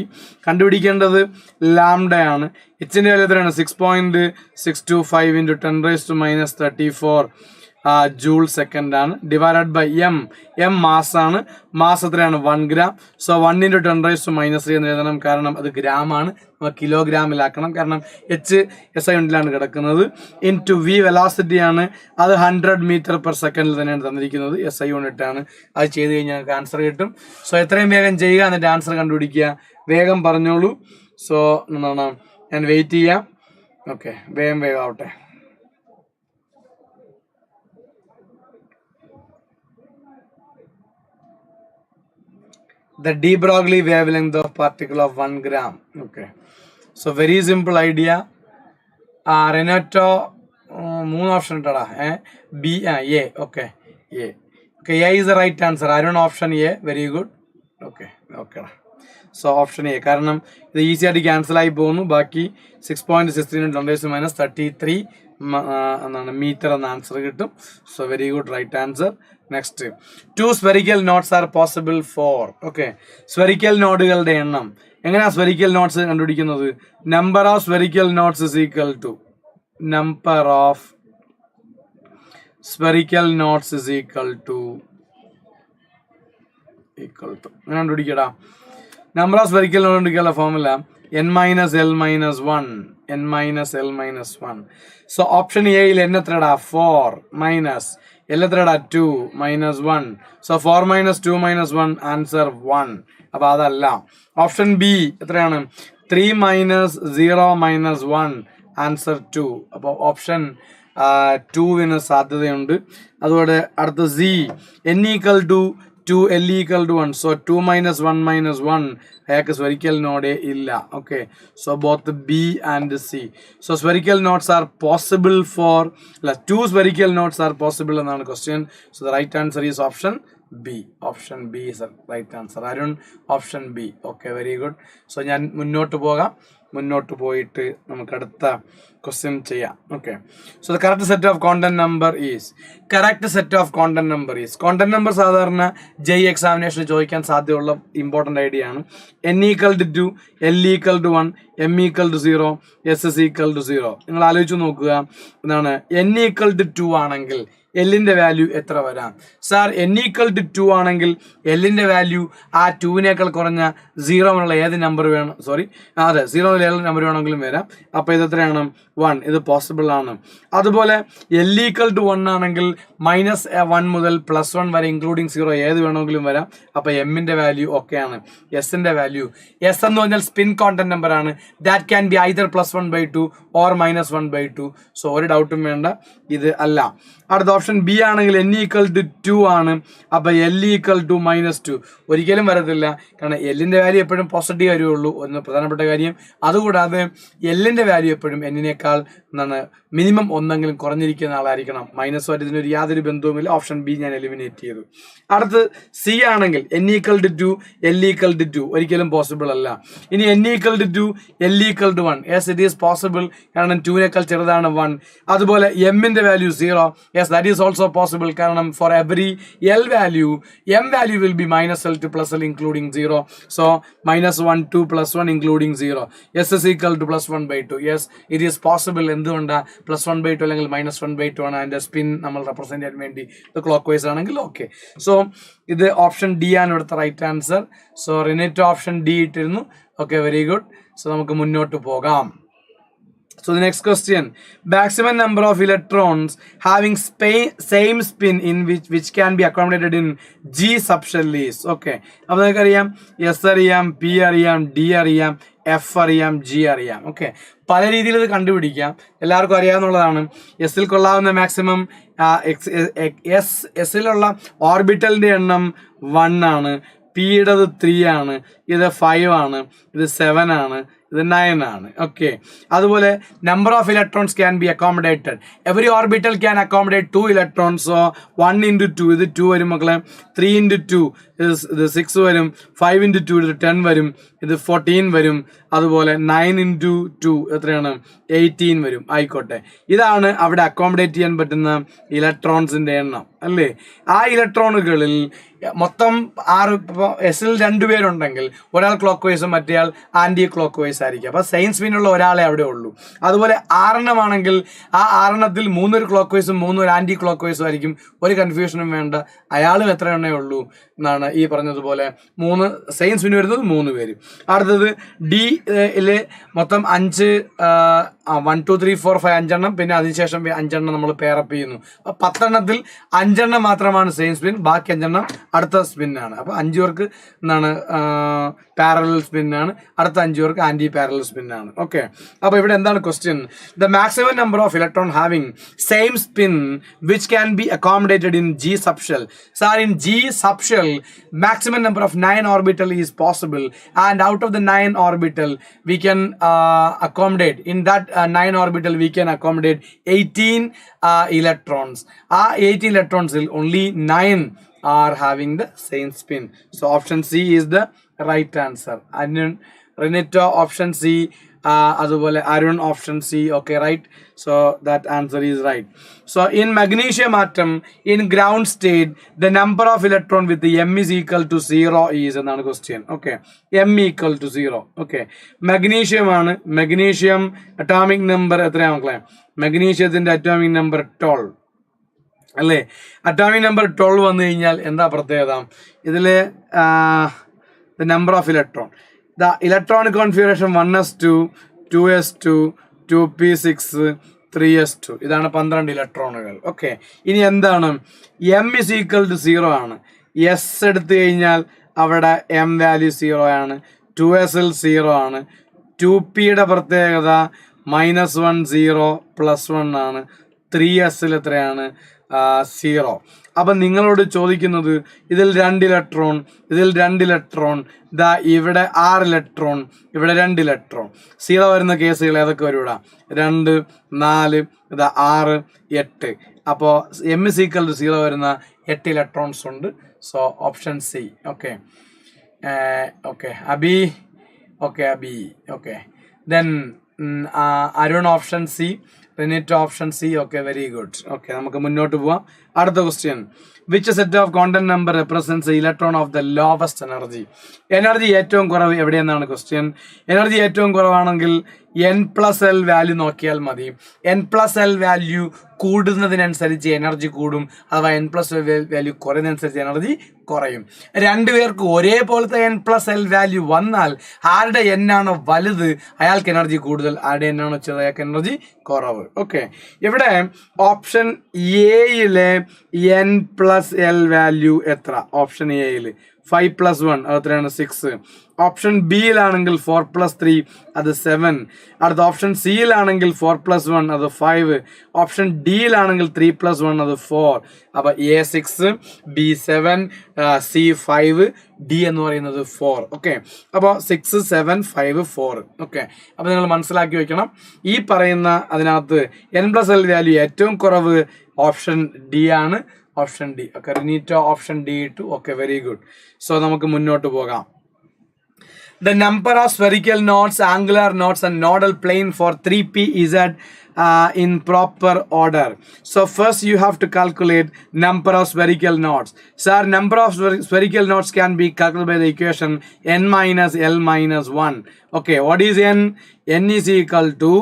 കണ്ടുപിടിക്കേണ്ടത് ലാംഡയാണ്. എച്ചിന്റെ value എത്രയാണ്? 6.625 × 10⁻⁻³ joule second ആണ്. Divided by M mass ആണ്. Mass എത്രയാണ്? 1 gram. So 1 × 10⁻³ എന്ന് എഴുതണം, കാരണം അത് ഗ്രാം ആണ്. നമ്മൾ കിലോഗ്രാമിലാക്കണം, കാരണം എച്ച് SI യൂണിറ്റിലാണ് കിടക്കുന്നത്. ഇൻറ്റു വി വെലോസിറ്റി ആണ്. അത് 100 m/s തന്നെയാണ് തന്നിരിക്കുന്നത്. SI യൂണിറ്റ് ആണ്. അത് ചെയ്ത് കഴിഞ്ഞാൽ നമുക്ക് ആൻസർ കിട്ടും. സോ എത്രയും വേഗം ചെയ്യുക, എന്നിട്ട് ആൻസർ കണ്ടുപിടിക്കുക. വേഗം പറഞ്ഞോളൂ. സോ എന്താണ്, ഞാൻ വെയിറ്റ് ചെയ്യാം. ഓക്കെ, വേഗം ആവട്ടെ. The de Broglie wavelength of particle of 1 gram. Okay, so very simple idea. Renato 3 option tada B A. Okay, A. Okay, A is the right answer. I don't know option A. Very good. Okay. So option A. കാരണം ഇത് easy ആയിട്ട് cancel ആയി പോകുന്നു. ബാക്കി 6.63 × 10⁻33 എന്നാണ് metre എന്ന answer കിട്ടും. So very good, right answer. Next, 2 spherical nodes are possible for. Okay, spherical നോഡുകളുടെ എണ്ണം. എങ്ങനെയാ സ്ഫെറിക്കൽ നോട്ട്സ് കണ്ടുപിടിക്കുന്നത്? Number of spherical nodes is equal to number of spherical nodes is equal to അങ്ങനെ കണ്ടുപിടിക്കടാ. Number of spherical node കണ്ടുപിടിക്കാനുള്ള formula n-l-1. So option എയിൽ n എത്രടാ? 4 minus L എത്രടാ? 2 -1. So 4 - 2 - 1 answer 1. അപ്പൊ അതല്ല. ഓപ്ഷൻ ബി എത്രയാണ്? 3 - 0 - 1 ആൻസർ 2. അപ്പോൾ ഓപ്ഷൻ 2 സാധ്യതയുണ്ട്. അതുപോലെ അടുത്ത Z n = 2 L = 1. സോ 2 - 1 - 1 അയാൾക്ക് സ്ഫെറിക്കൽ നോഡേ ഇല്ല. Okay, so both B and C. So spherical nodes are possible for 2 spherical nodes are possible എന്നാണ് question. So the right answer is option B. Option B is the right answer. Arun, option B. Okay, very good. So ഞാൻ മുന്നോട്ട് പോകാം. മുന്നോട്ട് പോയിട്ട് നമുക്ക് അടുത്ത question ചെയ്യാം. Okay, so the correct set of content number is content number സാധാരണ JEE എക്സാമിനേഷന് ചോദിക്കാൻ സാധ്യതയുള്ള ഇമ്പോർട്ടൻ്റ് ഐഡിയ ആണ്. N = 2, L = 1, M = 0, S = 0. നിങ്ങൾ ആലോചിച്ച് നോക്കുക, എന്താണ് N = 2 ആണെങ്കിൽ എല്ലിൻ്റെ വാല്യൂ എത്ര വരാം? സാർ N = 2 ആണെങ്കിൽ എല്ലിൻ്റെ വാല്യൂ ആ 2-നേക്കാൾ കുറഞ്ഞ 0 എന്നുള്ള ഏത് നമ്പർ വേണം? അതെ, 0 മുതൽ ഏത് നമ്പർ വേണമെങ്കിലും വരാം. അപ്പോൾ ഇത് എത്രയാണ്? 1. ഇത് പോസിബിൾ ആണ്. അതുപോലെ L = 1 ആണെങ്കിൽ -1 മുതൽ +1 വരെ ഇൻക്ലൂഡിങ് 0 ഏത് വേണമെങ്കിലും വരാം. അപ്പോൾ എമ്മിൻ്റെ വാല്യൂ ഒക്കെയാണ്. എസിൻ്റെ വാല്യൂ, എസ് എന്ന് പറഞ്ഞാൽ സ്പിൻ കോണ്ടന്റ് നമ്പർ ആണ്. That can be either +1/2 or -1/2. So ഒരു ഡൗട്ടും വേണ്ട, ഇത് അല്ല. അടുത്ത ഓപ്ഷൻ ബി ആണെങ്കിൽ N = 2 ആണ്. അപ്പോൾ L = -2 ഒരിക്കലും വരത്തില്ല, കാരണം എല്ലിൻ്റെ വാല്യൂ എപ്പോഴും പോസിറ്റീവ് വരുള്ളൂ, ഒന്ന് പ്രധാനപ്പെട്ട കാര്യം. അതുകൂടാതെ എല്ലിൻ്റെ വാല്യൂ എപ്പോഴും എന്നിനേക്കാൾ മിനിമം ഒന്നെങ്കിലും കുറഞ്ഞിരിക്കുന്ന ആളായിരിക്കണം. മൈനസ് ആയിട്ട് ഇതിനൊരു യാതൊരു ബന്ധവുമില്ല. ഓപ്ഷൻ ബി ഞാൻ എലിമിനേറ്റ് ചെയ്തു. അടുത്ത് സി ആണെങ്കിൽ N = 2, L = 2 ഒരിക്കലും പോസിബിൾ അല്ല. ഇനി N = 2, L = 1. Yes, it is possible, കാരണം 2-നേക്കാൾ ചെറുതാണ് 1. അതുപോലെ എമ്മിൻ്റെ value 0. Yes, that is also possible, കാരണം for every L value, M value will be -L to +L including 0. So -1 to +1 including 0. S is equal to +1/2. Yes, it is possible. എന്തുകൊണ്ടാ? +1/2 അല്ലെങ്കിൽ -1/2 ആണ് അതിൻ്റെ സ്പിൻ നമ്മൾ റെപ്രസെന്റ് ചെയ്യാൻ വേണ്ടി. ഇത് clockwise ആണെങ്കിൽ ഓക്കെ. സോ ഇത് ഓപ്ഷൻ ഡി ആണ് ഇവിടുത്തെ right answer. So Renit option D ഇട്ടിരുന്നു. Okay, very good. സോ നമുക്ക് മുന്നോട്ട് പോകാം. So the next question, maximum number of electrons having same spin in which can be accommodated in G subshell is. Okay, അപ്പോൾ നിങ്ങൾക്ക് അറിയാം, S അറിയാം, P അറിയാം, D അറിയാം, F അറിയാം, G അറിയാം. ഓക്കെ, പല രീതിയിൽ ഇത് കണ്ടുപിടിക്കാം, എല്ലാവർക്കും അറിയാവുന്നതാണ്. എസിൽ കൊള്ളാവുന്ന മാക്സിമം എസിലുള്ള ഓർബിറ്റലിൻ്റെ എണ്ണം 1 ആണ്, പിയുടേത് 3 ആണ്, ഇത് 5 ആണ്, ഇത് 7 ആണ്, ഇത് 9 ആണ്. ഓക്കെ, അതുപോലെ number of electrons can be accommodated. Every orbital can accommodate 2 electrons. So 1 × 2 ഇത് 2 വരും മക്കളെ, 3 × 2 ഇത് 6 വരും, 5 × 2 ഇത് 10 വരും, ഇത് 14 വരും, അതുപോലെ 9 × 2 എത്രയാണ്? 18 വരും. ആയിക്കോട്ടെ, ഇതാണ് അവിടെ അക്കോമഡേറ്റ് ചെയ്യാൻ പറ്റുന്ന ഇലക്ട്രോൺസിന്റെ എണ്ണം അല്ലേ. ആ ഇലക്ട്രോണുകളിൽ മൊത്തം 6. ഇപ്പോൾ എസിൽ 2 പേരുണ്ടെങ്കിൽ ഒരാൾ ക്ലോക്ക് വൈസും മറ്റേയാൾ ആന്റി ക്ലോക്ക് വൈസ് ആയിരിക്കും. അപ്പോൾ സെയിം സ്പിനുള്ള ഒരാളെ അവിടെ ഉള്ളൂ. അതുപോലെ 6 ആണെങ്കിൽ ആ 6 3 ക്ലോക്ക് വൈസും 3 ആന്റി ക്ലോക്ക് വൈസും ആയിരിക്കും. ഒരു കൺഫ്യൂഷനും വേണ്ട, അയാളും എത്ര എണ്ണേ ഉള്ളൂ എന്നാണ് ഈ പറഞ്ഞതുപോലെ. 3 സെയിം സ്പിൻ വരുന്നത് 3 പേര്. അടുത്തത് ഡിയില് മൊത്തം 5 1 2 3 4 5 5 പിന്നെ അതിനുശേഷം 5 നമ്മൾ പെയറപ്പ് ചെയ്യുന്നു. അപ്പോൾ 10 5 മാത്രമാണ് സെയിം സ്പിൻ, ബാക്കി 5 അടുത്ത സ്പിന്നാണ്. അപ്പോൾ 5 പേർക്ക് പാരലൽ സ്പിന്നാണ്, അടുത്ത 5 പേർക്ക് ആന്റി പാരലൽ സ്പിന്നാണ്. ഓക്കെ, അപ്പോൾ ഇവിടെ എന്താണ് question? The maximum number of electron having same spin which can be accommodated in G subshell. Sir, in G subshell, maximum number of 9 orbital is possible, and out of the 9 orbital we can accommodate, in that 9 orbital we can accommodate 18 electrons. 18 electrons only 9 are having the same spin. So option C is the right answer. And Renita option C, അതുപോലെ Arun option C. Okay, right. So that answer is right. So in magnesium atom in ground state, the number of electron with the M is equal to 0 is another question. Okay, M equal to 0. Okay, magnesium ആണ്. magnesium atomic number എത്രയാണ് മക്കളെ? magnesiumത്തിന്റെ atomic number 12 അല്ലേ. atomic number 12 വന്നു കഴിഞ്ഞാൽ എന്താ പ്രത്യേകത? ഇതില് the number of electron, the electronic configuration 1s2, 2s2, 2p6, 3s2. ഇതാണ് 12 ഇലക്ട്രോണുകൾ. ഓക്കെ, ഇനി എന്താണ്? M is equal to 0 ആണ്. എസ് എടുത്തു കഴിഞ്ഞാൽ അവിടെ M വാല്യൂ 0 ആണ്, 2sൽ 0 ആണ്, 2pയുടെ പ്രത്യേകത -1 0 +1 ആണ്, 3sൽ എത്രയാണ്? 0. അപ്പം നിങ്ങളോട് ചോദിക്കുന്നത് ഇതിൽ 2 ഇലക്ട്രോൺ, ഇതിൽ 2 ഇലക്ട്രോൺ, ദാ ഇവിടെ 6 ഇലക്ട്രോൺ, ഇവിടെ 2 ഇലക്ട്രോൺ. 0 വരുന്ന കേസുകൾ ഏതൊക്കെ വരും ഇവിടെ? 2 4 ഇതാ 6 8. അപ്പോൾ M is equal to 0 വരുന്ന 8 electrons ഉണ്ട്. So option C. Okay. Okay. Abhi. Okay, Abhi. Okay. Then Arun option C. Renit option C. Okay, very good. Okay, നമുക്ക് മുന്നോട്ട് പോവാം. അടുത്ത question. Which set of quantum number represents the electron of the lowest energy? Energy ഏറ്റവും കുറവ് എവിടെയെന്നാണ് question. Energy ഏറ്റവും കുറവാണെങ്കിൽ n+l value നോക്കിയാൽ മതി. n+l വാല്യൂ കൂടുന്നതിനനുസരിച്ച് എനർജി കൂടും, അഥവാ n+l വാല്യൂ കുറയുന്നതനുസരിച്ച് എനർജി കുറയും. രണ്ടുപേർക്ക് ഒരേപോലത്തെ n+l വാല്യൂ വന്നാൽ ആരുടെ n ആണോ വലുത് അയാൾക്ക് എനർജി കൂടുതൽ, ആരുടെ n ആണോ ചെറുത് അയാൾക്ക് എനർജി കുറവ്. ഓക്കെ, ഇവിടെ ഓപ്ഷൻ എയിലെ n+l വാല്യൂ എത്ര? ഓപ്ഷൻ എയിൽ 5+1 അത് എത്രയാണ്? 6. ഓപ്ഷൻ ബിയിലാണെങ്കിൽ 4+3 അത് 7. അടുത്ത ഓപ്ഷൻ സിയിലാണെങ്കിൽ 4+1 അത് 5. ഓപ്ഷൻ ഡിയിലാണെങ്കിൽ 3+1 അത് 4. അപ്പൊ എ 6, ബി 7, സി 5, ഡി എന്ന് പറയുന്നത് 4. ഓക്കെ, അപ്പോൾ 6, 7, 5, 4. ഓക്കെ, അപ്പൊ നിങ്ങൾ മനസ്സിലാക്കി വെക്കണം. ഈ പറയുന്ന അതിനകത്ത് n+l വാല്യൂ ഏറ്റവും കുറവ് ഓപ്ഷൻ ഡി ആണ്. Option D. Okay, Renito option D ഇട്ടു. Okay, very good. സോ നമുക്ക് മുന്നോട്ട് പോകാം. The number of spherical nodes, angular nodes and nodal plane for 3p is in proper order. So first you have to calculate number of spherical nodes. Sir, number of spherical nodes can be calculated by the equation n minus l minus 1. Okay, what is n? N is equal to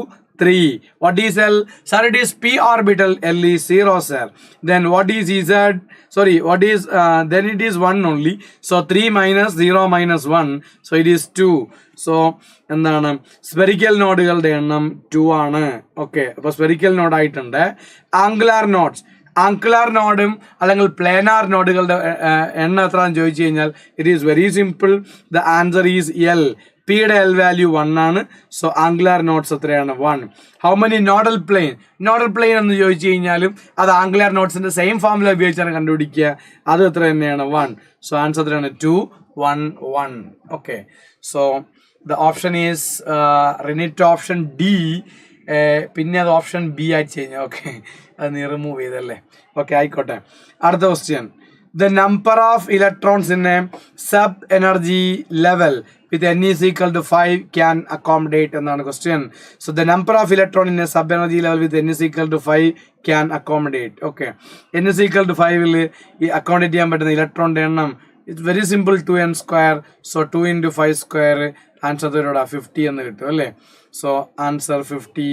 3. What is L? Sir, it is p orbital. L is 0, sir. Then what is Z? Sorry, what is then it is 1 only. So 3 minus 0 minus 1. So it is 2. So എന്താണ് spherical നോഡുകളുടെ എണ്ണം 2 ആണ്. ഓക്കെ, അപ്പൊ spherical node ആയിട്ടുണ്ട്. Angular nodes, angular നോഡും അല്ലെങ്കിൽ planar നോഡുകളുടെ എണ്ണം എത്രയാണെന്ന് ചോദിച്ചു കഴിഞ്ഞാൽ it is very simple. The answer is L. പിയുടെ എൽ വാല്യൂ 1 ആണ്. സോ ആംഗുലാർ നോട്ട്സ് എത്രയാണ്? 1. How many nodal plane? Nodal plane എന്ന് ചോദിച്ചു കഴിഞ്ഞാലും അത് ആംഗുലാർ നോട്ട്സിന്റെ സെയിം ഫോർമുല ഉപയോഗിച്ചാണ് കണ്ടുപിടിക്കുക. അത് എത്ര തന്നെയാണ്? 1. സോ ആൻസർ എത്രയാണ്? 2, 1, 1. Okay, so the option is Renit option D. പിന്നെ അത് ഓപ്ഷൻ ബി ആയി കഴിഞ്ഞാൽ ഓക്കെ, അത് നീ റിമൂവ് ചെയ്തല്ലേ. ഓക്കെ, ആയിക്കോട്ടെ. അടുത്ത question. The number of electrons in a sub-energy level with n is equal to 5 can accommodate എന്നാണ് question. So the number of electron in a sub-energy level with n is equal to 5 can accommodate. Okay, n is equal to 5 ൽ accommodate ചെയ്യാൻ പറ്റുന്ന ഇലക്ട്രോണിന്റെ എണ്ണം it's very simple, 2n square. So 2 into 5 square answer 50 എന്ന് കിട്ടും അല്ലേ. So answer 50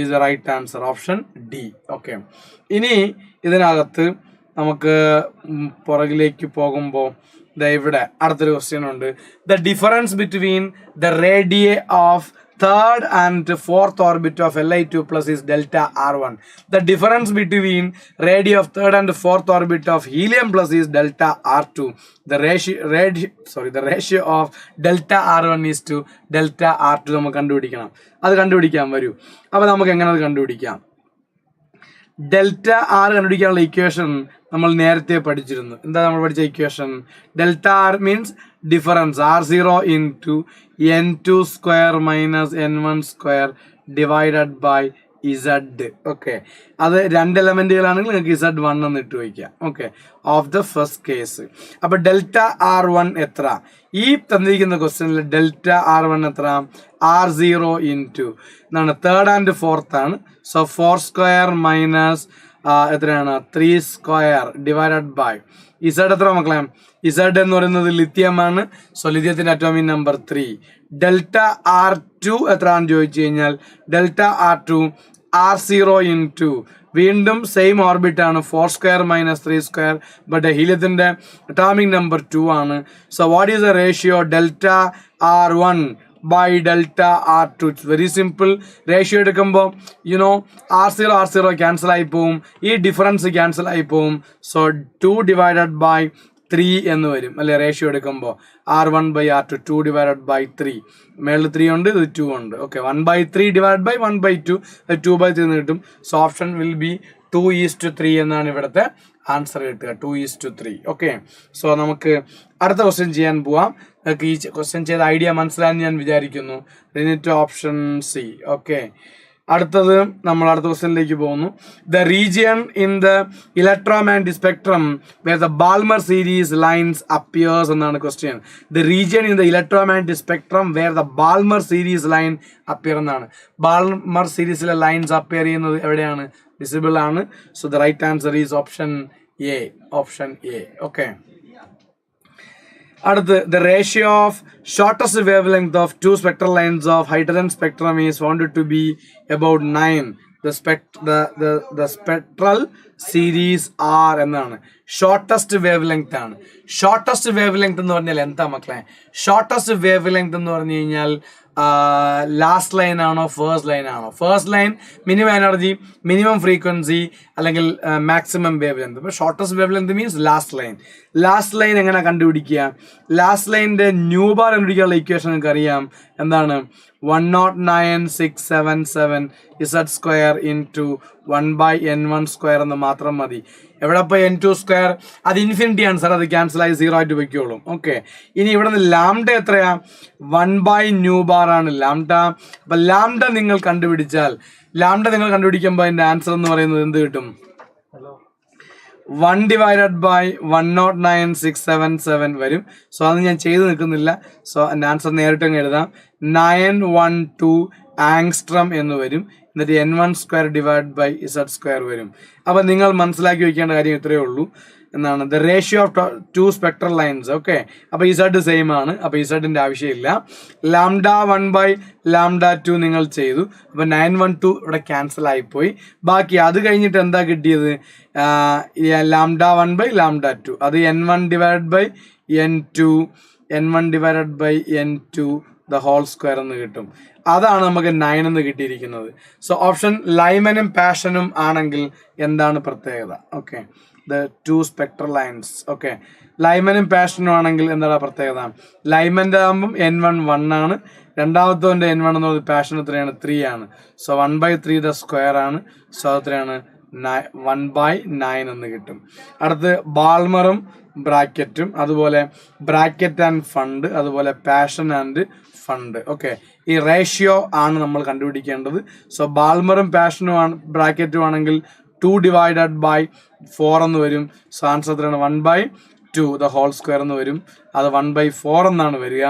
is the right answer. Option D. Okay, ഇനി ഇതിനകത്ത് നമുക്ക് പുറകിലേക്ക് പോകുമ്പോൾ ഇവിടെ അടുത്തൊരു ക്വസ്റ്റ്യൻ ഉണ്ട്. The difference between the റേഡിയേ of third and fourth orbit of Li2 plus is delta R1. The difference between radii of third and fourth orbit of helium plus is delta R2. The ratio of delta R1 is to delta R2 നമുക്ക് കണ്ടുപിടിക്കണം. അത് കണ്ടുപിടിക്കാൻ വരൂ. അപ്പോൾ നമുക്ക് എങ്ങനെ അത് കണ്ടുപിടിക്കാം? ഡെൽറ്റ ആർ കണ്ടുപിടിക്കാനുള്ള ഇക്വേഷൻ നമ്മൾ നേരത്തെ പഠിച്ചിരുന്നു. എന്താ നമ്മൾ പഠിച്ച equation? Delta R means difference R0 into n2 square minus n1 square divided by Z. Okay, അത് രണ്ട് എലമെന്റുകളാണെങ്കിൽ നിങ്ങൾക്ക് Z1 എന്ന് ഇട്ട് വയ്ക്കാം. Okay, of the first case. അപ്പൊ ഡെൽറ്റ R1 എത്ര? ഈ തന്നിരിക്കുന്ന ക്വസ്റ്റ്യനിൽ ഡെൽറ്റ R1 എത്ര? R0 into എന്നാണ് തേർഡ് ആൻഡ് ഫോർത്ത് ആണ്. സോ 4 square മൈനസ് എത്രയാണ്? 3 square divided by Z എത്ര മക്കളെ? Z എന്ന് പറയുന്നത് ലിഥിയം ആണ്. സോ ലിഥിയത്തിന്റെ അറ്റോമിക് നമ്പർ 3. ഡെൽറ്റ R2 എത്രയാണെന്ന് ചോദിച്ചു കഴിഞ്ഞാൽ ഡെൽറ്റ R2 R0 into വീണ്ടും സെയിം ഓർബിറ്റ് ആണ്. 4 square minus 3 square. ബട്ട് ഹീലിയത്തിന്റെ അറ്റോമിക് നമ്പർ 2 ആണ്. So what is the ratio? Delta R1 by delta R2. It's very simple. Ratio എടുക്കുമ്പോൾ R0 ക്യാൻസൽ ആയി പോവും, ഈ ഡിഫറൻസ് ക്യാൻസൽ ആയി പോവും. സോ 2 divided by 3 എന്ന് വരും അല്ലെ റേഷ്യോ എടുക്കുമ്പോൾ. R1 by R2 2 divided by 3. മേളിൽ 3 ഉണ്ട്, ഇത് 2 ഉണ്ട്. ഓക്കെ, 1/3 divided by 1/2 2/3 എന്ന് കിട്ടും. സോ ഓപ്ഷൻ വിൽ ബി 2:3 എന്നാണ് ഇവിടുത്തെ ആൻസർ കിട്ടുക. 2:3. ഓക്കെ, സോ നമുക്ക് അടുത്ത ക്വസ്റ്റ്യൻ ചെയ്യാൻ പോവാം. ഈ ക്വസ്റ്റ്യൻ ചെയ്ത ഐഡിയ മനസ്സിലായെന്ന് ഞാൻ വിചാരിക്കുന്നു. Option C. ഓക്കെ, അടുത്തത് നമ്മൾ അടുത്ത ക്വസ്റ്റ്യനിലേക്ക് പോകുന്നു. The region in the electromagnetic spectrum where the Balmer series lines appears എന്നാണ് question. The region in the electromagnetic spectrum where the Balmer series line appear എന്നാണ്. ബാൾമർ സീരീസിലെ ലൈൻസ് അപ്പിയർ ചെയ്യുന്നത് എവിടെയാണ്? വിസിബിൾ ആണ്. So the right answer is option A. Option A. Okay. അടുത്ത് the ratio of shortest wavelength of two spectral lines of hydrogen spectrum is found to be about 9. The spectral series R എന്നാണ്. Shortest wavelength ആണ്. Shortest wave length എന്ന് പറഞ്ഞാൽ എന്താ മക്കളെ? Shortest wave length എന്ന് പറഞ്ഞു കഴിഞ്ഞാൽ ലാസ്റ്റ് ലൈൻ ആണോ ഫേസ്റ്റ് ലൈൻ ആണോ? First line minimum energy, minimum frequency അല്ലെങ്കിൽ മാക്സിമം വേവ് ലെങ്ത്. ഇപ്പോൾ shortest wave length means last line. Last line എങ്ങനെ കണ്ടുപിടിക്കുക? ലാസ്റ്റ് ലൈനിന്റെ ന്യൂ ബാർ കണ്ടുപിടിക്കാനുള്ള ഇക്വേഷൻ നിങ്ങൾക്ക് അറിയാം. എന്താണ്? 109,677 Z² ഇൻറ്റു 1/n1 സ്ക്വയർ എന്ന് മാത്രം മതി. എവിടെ ഇപ്പോൾ n2 സ്ക്വയർ? അത് ഇൻഫിനിറ്റി ആണ് സാർ, അത് ക്യാൻസൽ ആയി 0 ആയിട്ട് വയ്ക്കുള്ളൂ. ഓക്കെ. ഇനി ഇവിടെ നിന്ന് ലാംഡ എത്രയാ? 1/ന്യൂ ബാർ ആണ് ലാംഡ. അപ്പം ലാംഡ നിങ്ങൾ കണ്ടുപിടിച്ചാൽ, ലാംഡ നിങ്ങൾ കണ്ടുപിടിക്കുമ്പോൾ അതിൻ്റെ ആൻസർ എന്ന് പറയുന്നത് എന്ത് കിട്ടും? 1 ഡിവൈഡഡ് ബൈ 109,677 വരും. സോ അത് ഞാൻ ചെയ്ത് നിൽക്കുന്നില്ല. സോ എൻ്റെ ആൻസർ നേരിട്ട് അങ്ങ് എഴുതാം. 912 ആങ്സ്ട്രം എന്ന് വരും. എന്നിട്ട് n1 square divide by Z² വരും. അപ്പം നിങ്ങൾ മനസ്സിലാക്കി വയ്ക്കേണ്ട കാര്യം ഇത്രയേ ഉള്ളൂ. എന്നാണ് the ratio of two spectral lines. Okay. അപ്പോൾ Z സെയിം ആണ്. അപ്പോൾ Zന്റെ ആവശ്യമില്ല. ലാംഡ 1/λ2 നിങ്ങൾ ചെയ്തു. അപ്പോൾ 912 ഇവിടെ ക്യാൻസൽ ആയിപ്പോയി. ബാക്കി അത് കഴിഞ്ഞിട്ട് എന്താ കിട്ടിയത്? ലാംഡ 1/λ2 അത് n1 divide by n2 the whole square എന്ന് കിട്ടും. അതാണ് നമുക്ക് 9 എന്ന് കിട്ടിയിരിക്കുന്നത്. സോ ഓപ്ഷൻ ലൈമനും പാഷനും ആണെങ്കിൽ എന്താണ് പ്രത്യേകത? Okay. The two spectral lines. Okay. ലൈമനും പാഷനും ആണെങ്കിൽ എന്താണ് പ്രത്യേകത? ലൈമൻ്റെ ആകുമ്പം n1 1 ആണ്. രണ്ടാമത്തവൻ്റെ n1 എന്ന് പറയുന്നത് പാഷൻ എത്രയാണ്? 3 ആണ്. സോ 1/3 ദ സ്ക്വയർ ആണ്. സോ എത്രയാണ്? 1/9 എന്ന് കിട്ടും. അടുത്ത് ബാൾമറും ബ്രാക്കറ്റും, അതുപോലെ ബ്രാക്കറ്റ് ആൻഡ് ഫണ്ട്, അതുപോലെ പാഷൻ ആൻഡ് ഫണ്ട്. ഓക്കെ. ഈ റേഷ്യോ ആണ് നമ്മൾ കണ്ടുപിടിക്കേണ്ടത്. സോ ബാൾമറും പാഷനും ആണ് ബ്രാക്കറ്റും ആണെങ്കിൽ 2 ഡിവൈഡഡ് ബൈ 4 എന്ന് വരും. സോ ആൻസർ എത്രയാണ്? 1/2 ദ ഹോൾ സ്ക്വയർ എന്ന് വരും. അത് 1/4 എന്നാണ് വരിക.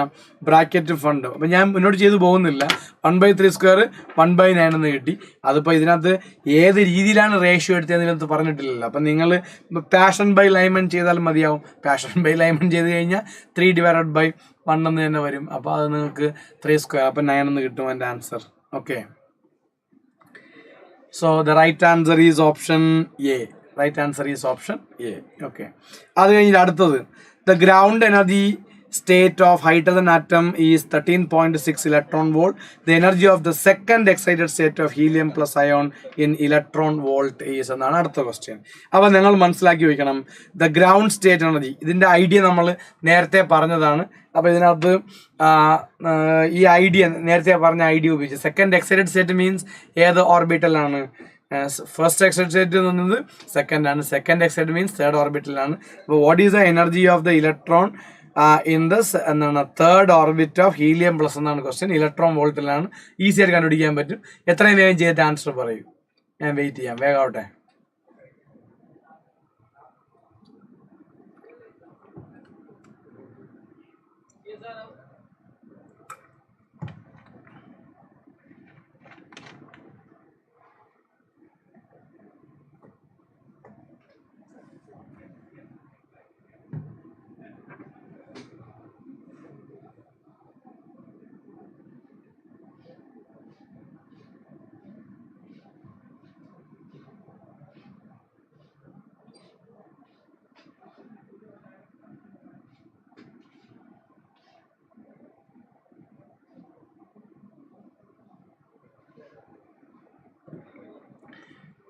ബ്രാക്കറ്റ് ഫണ്ട് അപ്പം ഞാൻ മുന്നോട്ട് ചെയ്തു പോകുന്നില്ല. 1/3 സ്ക്വയർ 1/9 എന്ന് കിട്ടി. അതിപ്പോൾ ഇതിനകത്ത് ഏത് രീതിയിലാണ് റേഷ്യോ എടുത്തതെന്ന് ഇതിനകത്ത് പറഞ്ഞിട്ടില്ലല്ലോ. അപ്പം നിങ്ങൾ പാഷൻ ബൈ ലൈമൻ ചെയ്താൽ മതിയാവും. പാഷൻ ബൈ ലൈമൻ ചെയ്ത് കഴിഞ്ഞാൽ 3 ഡിവൈഡഡ് ബൈ 1 എന്ന് തന്നെ വരും. അപ്പോൾ അത് നിങ്ങൾക്ക് 3 സ്ക്വയർ അപ്പം 9 എന്ന് കിട്ടും എൻ്റെ answer. Okay. So the right answer is option A. Right answer is option A. Okay. അത് കഴിഞ്ഞിട്ട് അടുത്തത് the ground energy state of hydrogen atom is 13.6 electron volt. The energy of the second excited state of helium plus ion in electron volt is എന്നാണ് അടുത്ത question. അപ്പോൾ നിങ്ങൾ മനസ്സിലാക്കി വയ്ക്കണം the ground state energy. ഇതിൻ്റെ ഐഡിയ നമ്മൾ നേരത്തെ പറഞ്ഞതാണ്. അപ്പോൾ ഇതിനകത്ത് ഈ ഐഡിയ നേരത്തെ പറഞ്ഞ ഐഡിയ ഉപയോഗിച്ച് സെക്കൻഡ് എക്സൈറ്റഡ് സ്റ്റേറ്റ് മീൻസ് ഏത് ഓർബിറ്റലാണ്? ഫസ്റ്റ് എക്സൈറ്റഡ് സ്റ്റേറ്റ് എന്ന് പറയുന്നത് സെക്കൻഡ് ആണ്. സെക്കൻഡ് എക്സൈറ്റഡ് മീൻസ് തേർഡ് ഓർബിറ്റലാണ്. അപ്പോൾ what is the energy of the electron in the എന്താണ് third orbit of helium plus എന്നാണ് ക്വസ്റ്റ്യൻ. ഇലക്ട്രോൺ വോൾട്ടിലാണ്. ഈസി ആയിട്ട് കണ്ടുപിടിക്കാൻ പറ്റും. എത്രയും വേഗം ചെയ്തിട്ട് ആൻസർ പറയൂ. ഞാൻ വെയിറ്റ് ചെയ്യാം. വേഗം ആവട്ടെ.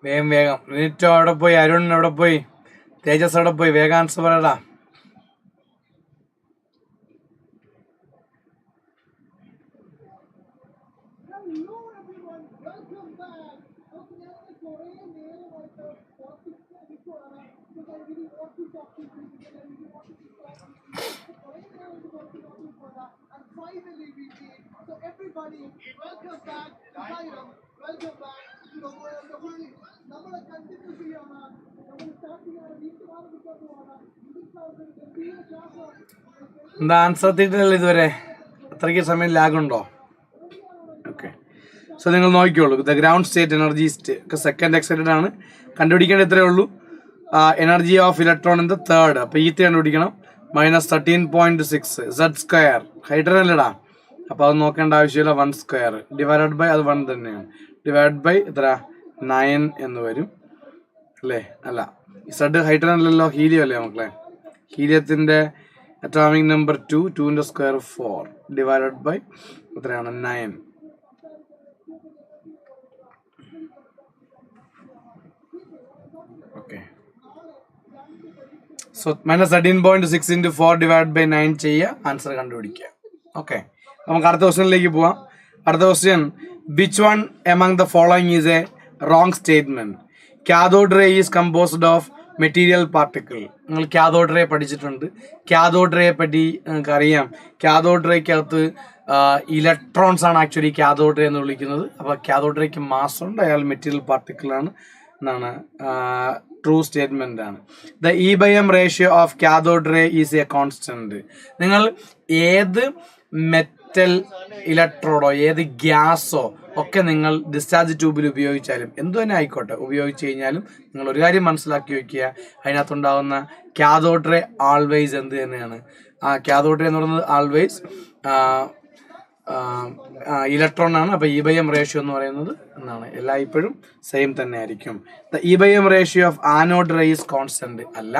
വേഗം വേഗം. റിനിറ്റോ അവിടെ പോയി, അരുൺ അവിടെ പോയി, തേജസ് അവിടെ പോയി. വേഗം ആൻസർ പറയടാ. Finally we did. So everybody, welcome back to Xylem. എന്താ ആൻസർ എത്തിയിട്ടില്ല ഇതുവരെ? അത്രയ്ക്ക് സമയം ലാഗുണ്ടോ? ഓക്കെ, സോ നിങ്ങൾ നോക്കിക്കോളൂ. The ground state energy second excited ആണ്. കണ്ടുപിടിക്കേണ്ടത് ഇത്രയേ ഉള്ളൂ. Energy of electron in the third. അപ്പോൾ ഈ കണ്ടുപിടിക്കണം. -13.6 സെഡ് സ്ക്വയർ. ഹൈഡ്രജൻ അല്ലടാ, അപ്പോൾ അത് നോക്കേണ്ട ആവശ്യമില്ല. 1 സ്ക്വയർ ഡിവൈഡഡ് ബൈ അത് 1 തന്നെയാണ്. ഡിവൈഡ് ബൈ എത്ര? 9 എന്ന് വരും അല്ലേ? അല്ല, സെഡ് ഹൈഡ്രജൻ അല്ലല്ലോ, ഹീലിയം അല്ലേ മക്കളെ? ഹീലിയത്തിൻ്റെ അറ്റോമിക് നമ്പർ 2, 2ന്റെ സ്ക്വയർ 4 ഡിവൈഡഡ് ബൈ എത്രയാണ്? 9. Okay, so -13.6 into 4 divided by 9 ചെയ്യുക, ആൻസർ കണ്ടുപിടിക്കുക. ഓക്കെ, നമുക്ക് അടുത്ത ക്വസ്റ്റ്യനിലേക്ക് പോവാം. അടുത്ത question, which one among the following is a wrong statement? Cathode ray is composed of material particle. നിങ്ങൾ കാഥോഡ് റേ പഠിച്ചിട്ടുണ്ട്. കാഥോഡ് റേയെ പറ്റി നിങ്ങൾക്ക് അറിയാം. കാഥോഡ് റേക്കകത്ത് ഇലക്ട്രോൺസ് ആണ് ആക്ച്വലി കാഥോഡ് റേ എന്ന് വിളിക്കുന്നത്. അപ്പോൾ കാഥോഡ് റേക്ക് മാസ് ഉണ്ട്, അയാൾ മെറ്റീരിയൽ പാർട്ടിക്കിളാണ് എന്നാണ് ട്രൂ സ്റ്റേറ്റ്മെന്റ് ആണ്. The E/M ratio of cathode ray is a constant. നിങ്ങൾ ഏത് മെറ്റൽ ഇലക്ട്രോഡോ ഏത് ഗ്യാസോ ഒക്കെ നിങ്ങൾ ഡിസ്ചാർജ് ട്യൂബിൽ ഉപയോഗിച്ചാലും എന്തു തന്നെ ആയിക്കോട്ടെ ഉപയോഗിച്ച് കഴിഞ്ഞാലും നിങ്ങൾ ഒരു കാര്യം മനസ്സിലാക്കി വയ്ക്കുക, അതിനകത്തുണ്ടാകുന്ന കാഥോഡ് റേ ആൾവേസ് എന്ത് തന്നെയാണ്? ആ കാഥോഡ് റേ എന്ന് പറയുന്നത് ആൾവേസ് ഇലക്ട്രോൺ ആണ്. അപ്പോൾ E/M റേഷ്യോ എന്ന് പറയുന്നത് എന്താണ്? എല്ലായ്പ്പോഴും സെയിം തന്നെ ആയിരിക്കും. The E/M ratio of anode ray is constant അല്ല.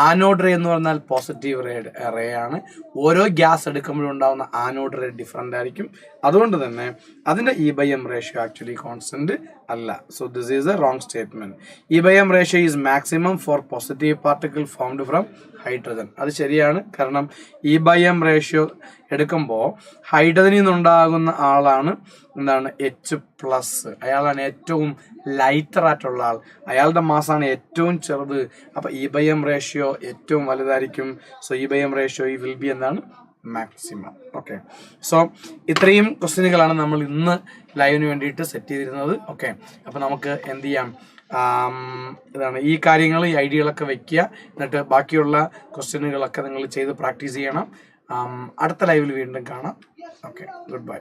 ആനോഡ് റേ എന്ന് പറഞ്ഞാൽ പോസിറ്റീവ് റേ ആണ്. ഓരോ ഗ്യാസ് എടുക്കുമ്പോഴും ഉണ്ടാകുന്ന ആനോഡ് റേ ഡിഫറെൻ്റ് ആയിരിക്കും. അതുകൊണ്ട് തന്നെ അതിൻ്റെ E/M റേഷ്യോ ആക്ച്വലി കോൺസ്റ്റന്റ് അല്ല. So this is a wrong statement. E/M ratio is maximum for positive particle formed from hydrogen. അത് ശരിയാണ്. കാരണം E/M റേഷ്യോ എടുക്കുമ്പോൾ ഹൈഡ്രജനിൽ നിന്നുണ്ടാകുന്ന ആളാണ് എന്താണ്? H+. അയാളാണ് ഏറ്റവും ലൈറ്റർ ആയിട്ടുള്ള ആൾ. അയാളുടെ മാസാണ് ഏറ്റവും ചെറുത്. അപ്പോൾ E/M റേഷ്യോ ഏറ്റവും വലുതായിരിക്കും. So E/M ratio will be എന്താണ്? മാക്സിമം. ഓക്കെ, സോ ഇത്രയും ക്വസ്റ്റ്യനുകളാണ് നമ്മൾ ഇന്ന് ലൈവിന് വേണ്ടിയിട്ട് സെറ്റ് ചെയ്തിരുന്നത്. ഓക്കെ, അപ്പോൾ നമുക്ക് എന്ത് ചെയ്യാം? ഇതാണ് ഈ കാര്യങ്ങൾ, ഈ ഐഡിയകളൊക്കെ വെക്കുക. എന്നിട്ട് ബാക്കിയുള്ള ക്വസ്റ്റ്യനുകളൊക്കെ നിങ്ങൾ ചെയ്ത് പ്രാക്ടീസ് ചെയ്യണം. അടുത്ത ലൈവിൽ വീണ്ടും കാണാം. Okay, good bye.